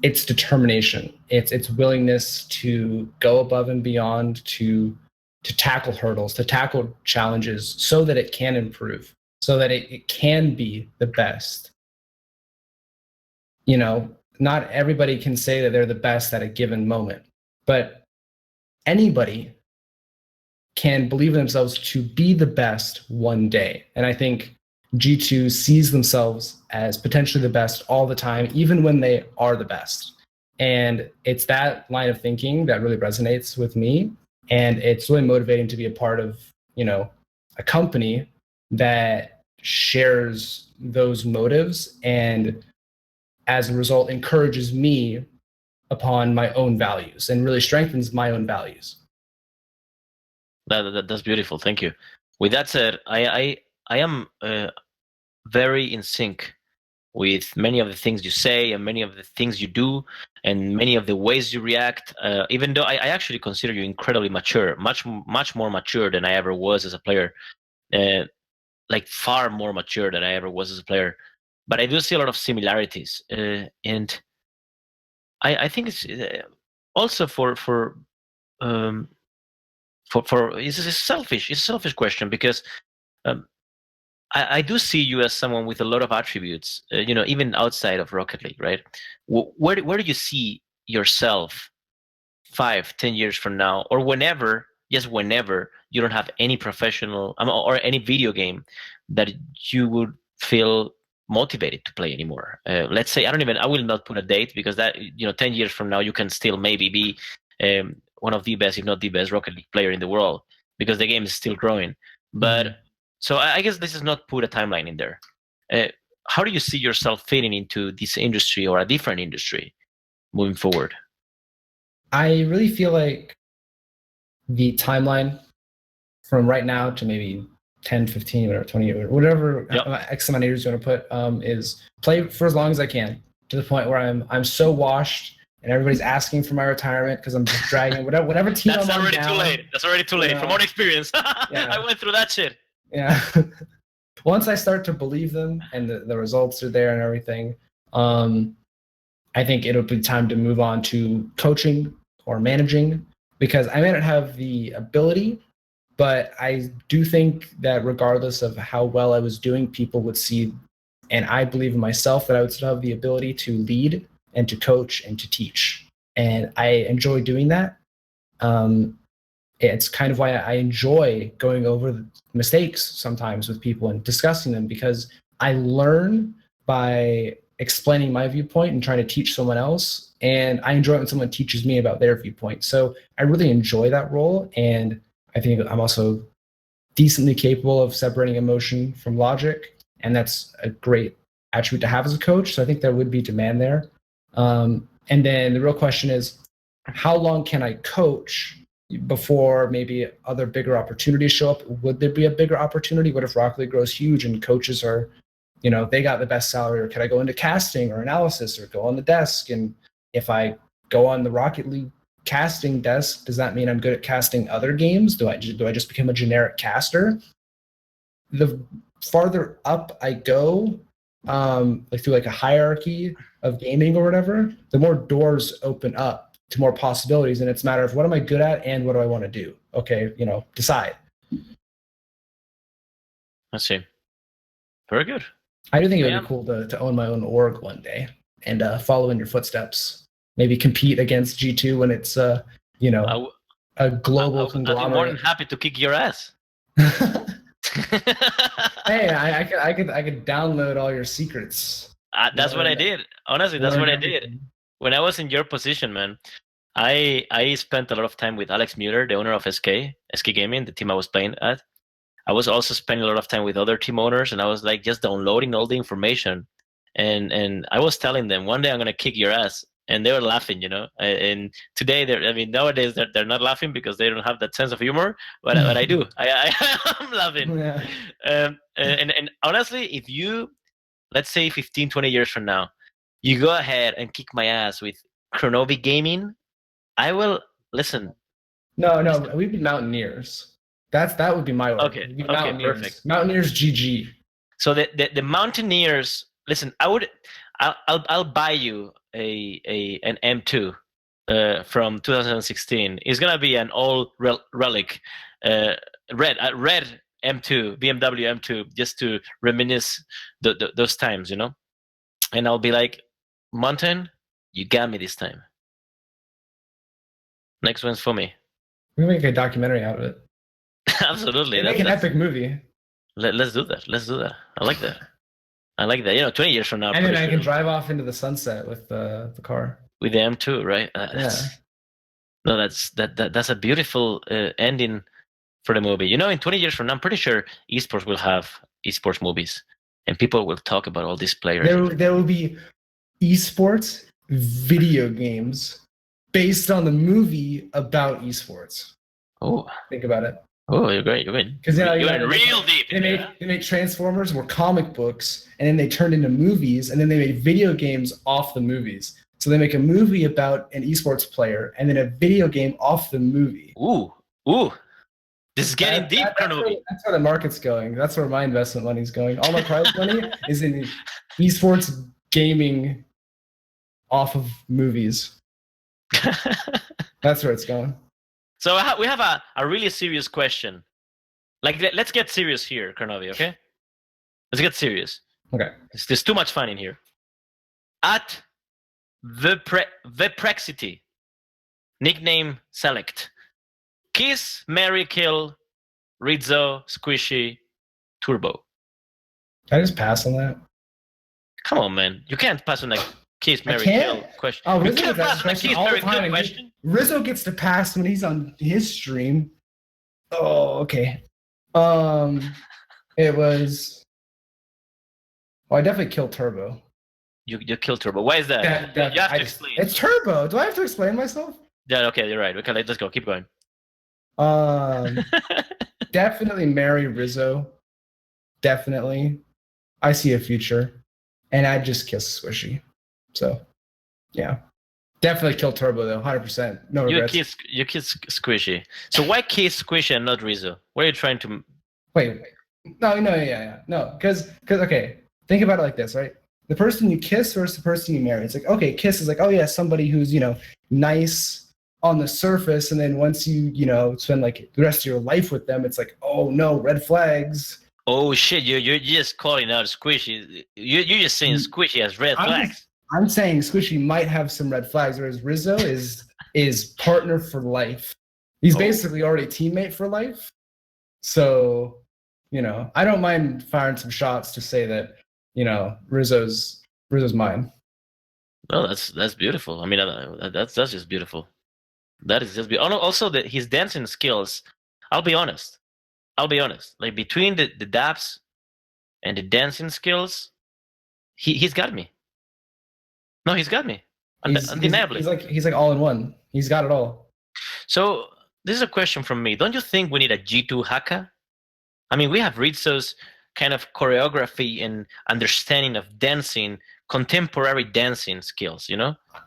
determination, its willingness to go above and beyond, to tackle hurdles, to tackle challenges, so that it can improve, so that it can be the best. Not everybody can say that they're the best at a given moment, but anybody can believe in themselves to be the best one day. And I think G2 sees themselves as potentially the best all the time, even when they are the best. And it's that line of thinking that really resonates with me. And it's really motivating to be a part of, a company that shares those motives, and as a result encourages me upon my own values and really strengthens my own values. That's beautiful. Thank you. With that said, I am very in sync with many of the things you say and many of the things you do and many of the ways you react. Even though I actually consider you incredibly mature, much more mature than I ever was as a player, like far more mature than I ever was as a player. But I do see a lot of similarities, and I think it's also for it's a selfish question, because I do see you as someone with a lot of attributes, even outside of Rocket League, right? Where do you see yourself 5, 10 years from now, or whenever, just whenever you don't have any professional or any video game that you would feel motivated to play anymore? Let's say I will not put a date, because that 10 years from now you can still maybe be one of the best, if not the best, Rocket League player in the world, because the game is still growing. But so I guess this is not put a timeline in there. How do you see yourself fitting into this industry or a different industry moving forward? I really feel like the timeline from right now to maybe 10, 15, whatever, 20, whatever X amount of years you want to put, is play for as long as I can, to the point where I'm so washed and everybody's asking for my retirement because I'm just dragging whatever team I'm on down. That's already too late. From our experience. I went through that shit. Yeah. Once I start to believe them and the results are there and everything, I think it'll be time to move on to coaching or managing, because I may not have the ability, but I do think that regardless of how well I was doing, people would see, and I believe in myself, that I would still have the ability to lead and to coach and to teach. And I enjoy doing that. It's kind of why I enjoy going over mistakes sometimes with people and discussing them, because I learn by explaining my viewpoint and trying to teach someone else. And I enjoy it when someone teaches me about their viewpoint. So I really enjoy that role. And I think I'm also decently capable of separating emotion from logic. And that's a great attribute to have as a coach. So I think there would be demand there. And then the real question is, how long can I coach before maybe other bigger opportunities show up? Would there be a bigger opportunity? What if Rocket League grows huge and coaches are, they got the best salary? Or can I go into casting or analysis or go on the desk? And if I go on the Rocket League casting desk, does that mean I'm good at casting other games? Do I just become a generic caster? The farther up I go, like through like a hierarchy of gaming or whatever, the more doors open up to more possibilities. And it's a matter of, what am I good at and what do I want to do? Okay, decide. I see. Very good. I do think it would be cool to own my own org one day and follow in your footsteps. Maybe compete against G2 when it's a global conglomerate. I'd be more than happy to kick your ass. Hey, I could download all your secrets. That's what I did. Honestly, that's what I did. When I was in your position, man, I spent a lot of time with Alex Mueller, the owner of SK Gaming, the team I was playing at. I was also spending a lot of time with other team owners, and I was like just downloading all the information. And I was telling them, one day I'm gonna kick your ass. And they were laughing, And today, nowadays they're not laughing because they don't have that sense of humor. But I do. I'm laughing. Yeah. And honestly, if you, let's say 15, 20 years from now, you go ahead and kick my ass with Kronovi Gaming, I will listen. No, we'd be Mountaineers. That would be my org. Okay, Mountaineers. Perfect. Mountaineers GG. So the Mountaineers, listen, I'll buy you an M2 from 2016. It's gonna be an old relic, red M2, BMW M2, just to reminisce those times, And I'll be like, Mountain, you got me this time. Next one's for me. We make a documentary out of it. Absolutely. Make an epic movie. Let's do that. I like that. 20 years from now. And then I can drive off into the sunset with the car. With the M2, right? No, that's a beautiful ending for the movie. In 20 years from now, I'm pretty sure esports will have esports movies, and people will talk about all these players. There will be esports video games based on the movie about esports. Oh, think about it. Oh, you're great. Because you're real deep. They make Transformers were comic books, and then they turned into movies, and then they made video games off the movies. So they make a movie about an esports player, and then a video game off the movie. Ooh. This is getting deep, Kronovi. That's where the market's going. That's where my investment money's going. All my prize money is in esports gaming off of movies. That's where it's going. So we have a really serious question. Let's get serious here, Kronovi, okay? Let's get serious. Okay. There's too much fun in here. At Viprexity, Nickname select. Kiss, marry, kill, Rizzo, Squishy, Turbo. Can I just pass on that? Come on, man. You can't pass on a kiss, I marry, can't. kill question. Oh, You Rizzo can't gets asked pass a on a question kiss, all the marry, kill time. question. Rizzo gets to pass when he's on his stream. Oh, okay. It was. Well, I definitely killed Turbo. You kill Turbo. Why is that? You have to explain. It's Turbo. Do I have to explain myself? Yeah, okay, you're right. Okay, let's go. Keep going. Definitely marry Rizzo. Definitely. I see a future. And I'd just kiss Squishy. So, yeah. Definitely kill Turbo, though. 100%. No regrets. You kiss Squishy. So why kiss Squishy and not Rizzo? What are you trying to... Wait. No, yeah. No, because, okay, think about it like this, right? The person you kiss versus the person you marry. It's like, okay, kiss is like, oh, yeah, somebody who's, nice on the surface. And then once you, spend like the rest of your life with them, it's like, oh, no, red flags. Oh, shit, you're just calling out Squishy. You're just saying Squishy has red flags. I'm saying Squishy might have some red flags, whereas Rizzo is partner for life. He's basically already teammate for life. So, I don't mind firing some shots to say that, Rizzo's mine. No, that's beautiful. I mean, that's just beautiful. That is just beautiful. Also, his dancing skills. I'll be honest. Like between the daps and the dancing skills, he's got me. No, he's got me. Undeniably. He's like all in one. He's got it all. So this is a question from me. Don't you think we need a G2 haka? I mean, we have Rizzo's kind of choreography and understanding of dancing, contemporary dancing skills,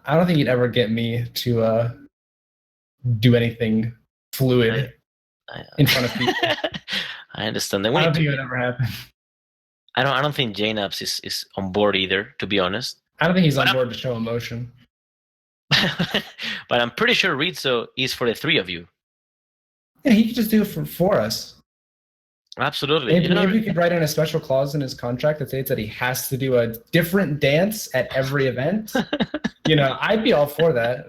I don't think you'd ever get me to do anything fluid in front of people. I understand that. I don't think it would ever happen. I don't think JNAPS is on board either, to be honest. I don't think he's on board to show emotion. But I'm pretty sure Rizzo is for the three of you. Yeah, he could just do it for us. Absolutely. Maybe we could write in a special clause in his contract that states that he has to do a different dance at every event. I'd be all for that.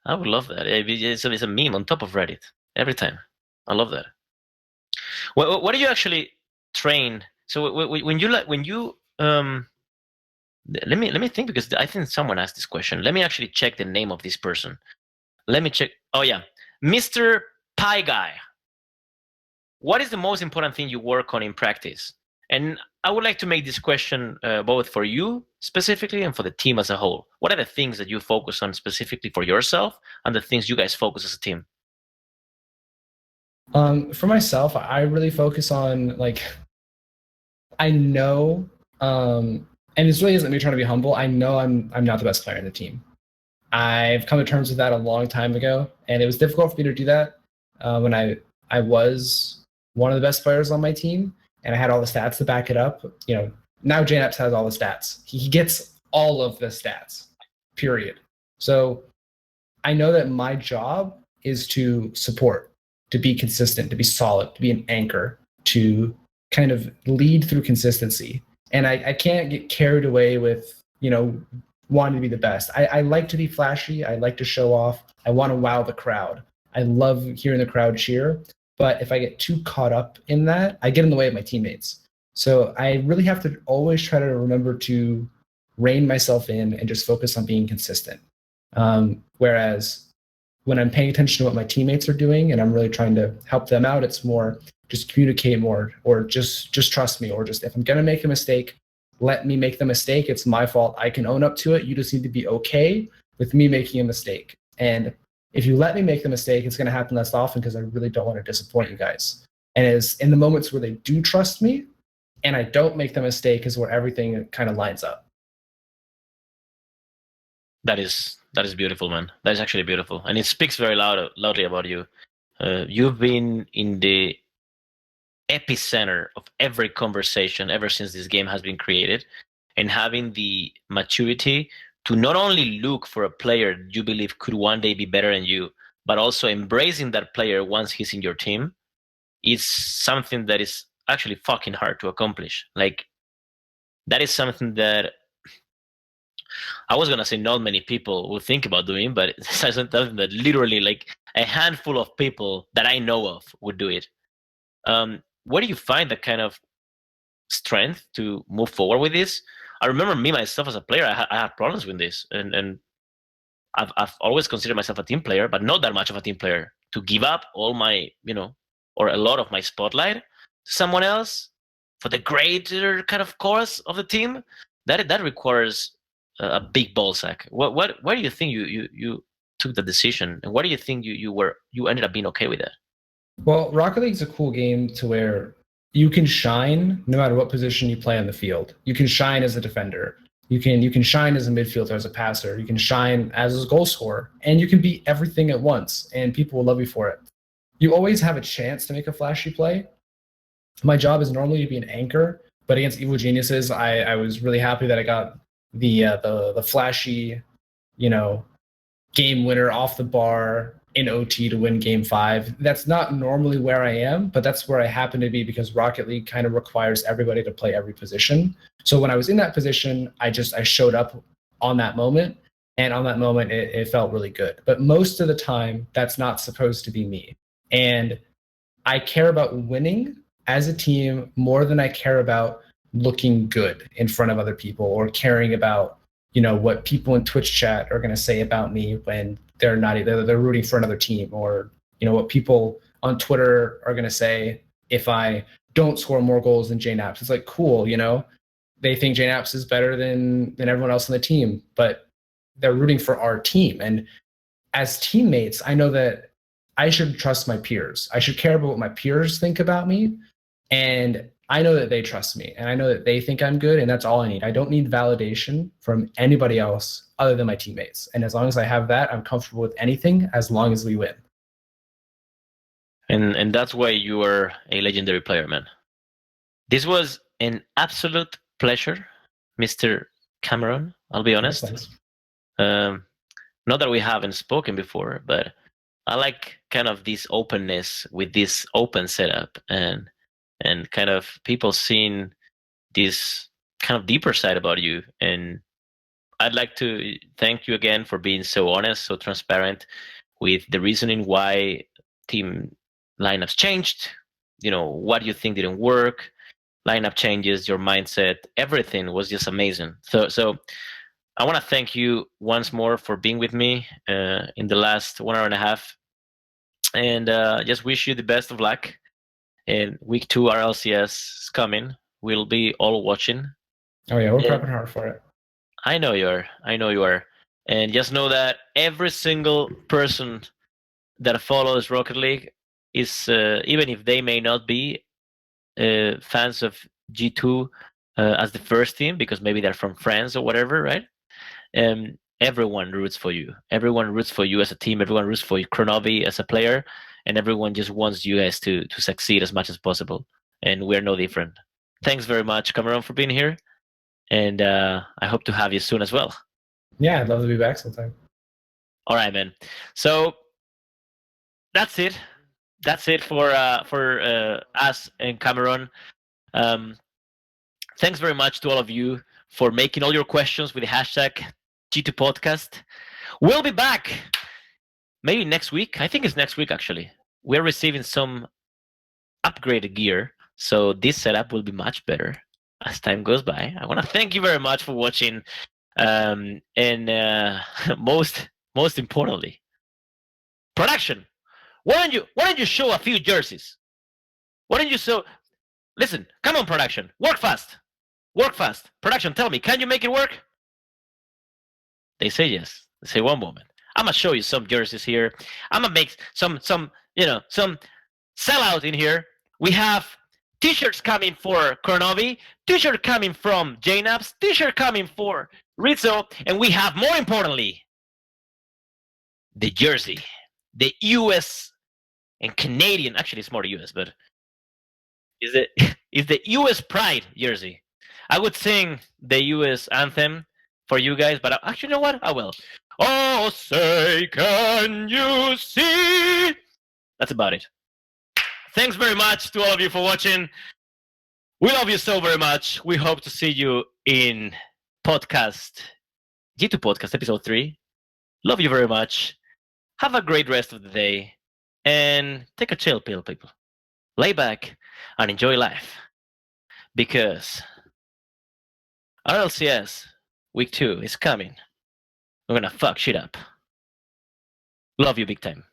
I would love that. It's a meme on top of Reddit every time. I love that. What do you actually train? So when you let me think, because I think someone asked this question. Let me actually check the name of this person. Let me check. Oh yeah, Mr. Pie Guy. What is the most important thing you work on in practice? And I would like to make this question both for you specifically and for the team as a whole. What are the things that you focus on specifically for yourself and the things you guys focus as a team? For myself, I really focus on I know, and this really isn't me trying to be humble. I know I'm not the best player in the team. I've come to terms with that a long time ago, and it was difficult for me to do that when I was one of the best players on my team, and I had all the stats to back it up. Now JNAPS has all the stats. He gets all of the stats, period. So I know that my job is to support, to be consistent, to be solid, to be an anchor, to kind of lead through consistency. And I can't get carried away with, wanting to be the best. I like to be flashy. I like to show off. I want to wow the crowd. I love hearing the crowd cheer. But if I get too caught up in that, I get in the way of my teammates. So I really have to always try to remember to rein myself in and just focus on being consistent. Whereas when I'm paying attention to what my teammates are doing and I'm really trying to help them out, it's more just communicate more, or just trust me, or just if I'm going to make a mistake, let me make the mistake. It's my fault. I can own up to it. You just need to be okay with me making a mistake. And if you let me make the mistake, it's going to happen less often because I really don't want to disappoint you guys. And it's in the moments where they do trust me and I don't make the mistake is where everything kind of lines up. That is beautiful, man. That is actually beautiful. And it speaks very loudly about you. You've been in the epicenter of every conversation ever since this game has been created, and having the maturity to not only look for a player you believe could one day be better than you, but also embracing that player once he's in your team, is something that is actually fucking hard to accomplish. Like, that is something that I was gonna say not many people will think about doing, but it's something that literally like a handful of people that I know of would do it. Where do you find that kind of strength to move forward with this? I remember me myself as a player, I had problems with this, and I've always considered myself a team player, but not that much of a team player. To give up all my, or a lot of my spotlight to someone else for the greater kind of cause of the team, that requires a big ball sack. Why do you think you took the decision, and why do you think you ended up being okay with that? Well, Rocket League's a cool game to where you can shine no matter what position you play on the field. You can shine as a defender. You can shine as a midfielder, as a passer. You can shine as a goal scorer, and you can be everything at once, and people will love you for it. You always have a chance to make a flashy play. My job is normally to be an anchor, but against Evil Geniuses, I was really happy that I got the flashy, you know, game winner off the bar in OT to win game 5. That's not normally where I am, but that's where I happen to be because Rocket League kind of requires everybody to play every position. So when I was in that position, I showed up on that moment, and on that moment it felt really good. But most of the time, that's not supposed to be me. And I care about winning as a team more than I care about looking good in front of other people or caring about what people in Twitch chat are going to say about me when they're rooting for another team, or what people on Twitter are going to say if I don't score more goals than JNaps. It's like, cool, they think JNaps is better than everyone else on the team, but they're rooting for our team. And as teammates, I know that I should trust my peers. I should care about what my peers think about me. And I know that they trust me, and I know that they think I'm good, and that's all I need. I don't need validation from anybody else other than my teammates. And as long as I have that, I'm comfortable with anything as long as we win. And that's why you are a legendary player, man. This was an absolute pleasure, Mr. Cameron. I'll be honest. Not that we haven't spoken before, but I like kind of this openness with this open setup and kind of people seeing this kind of deeper side about you. And I'd like to thank you again for being so honest, so transparent with the reasoning why team lineups changed, what you think didn't work, lineup changes, your mindset, everything was just amazing. So I want to thank you once more for being with me in the last 1 hour and a half, and just wish you the best of luck. And week 2 RLCS is coming. We'll be all watching. Oh yeah, we're prepping hard for it. I know you are. And just know that every single person that follows Rocket League is, even if they may not be fans of G2 as the first team, because maybe they're from France or whatever, right? Everyone roots for you. Everyone roots for you as a team. Everyone roots for you, Kronovi as a player, and everyone just wants you guys to succeed as much as possible. And we're no different. Thanks very much, Cameron, for being here. And I hope to have you soon as well. Yeah, I'd love to be back sometime. All right, man. So that's it. That's it for us and Cameron. Thanks very much to all of you for making all your questions with the hashtag G2Podcast. We'll be back maybe next week. I think it's next week, actually. We're receiving some upgraded gear, so this setup will be much better as time goes by. I want to thank you very much for watching, and most importantly, production. Why don't you show a few jerseys? Why don't you show? Listen, come on, production, work fast. Production, tell me, can you make it work? They say yes. They say one moment. I'm gonna show you some jerseys here. I'm gonna make some sellout in here. We have t-shirts coming for Kronovi, t-shirt coming from JNaps, t-shirt coming for Rizzo, and we have, more importantly, the jersey, the US and Canadian. Actually, it's more US, but is the US Pride jersey. I would sing the US anthem for you guys, but actually, you know what? I will. Oh, say, can you see? That's about it. Thanks very much to all of you for watching. We love you so very much. We hope to see you in podcast G2 Podcast Episode 3. Love you very much. Have a great rest of the day. And take a chill pill, people. Lay back and enjoy life. Because RLCS Week 2 is coming. We're gonna fuck shit up. Love you big time.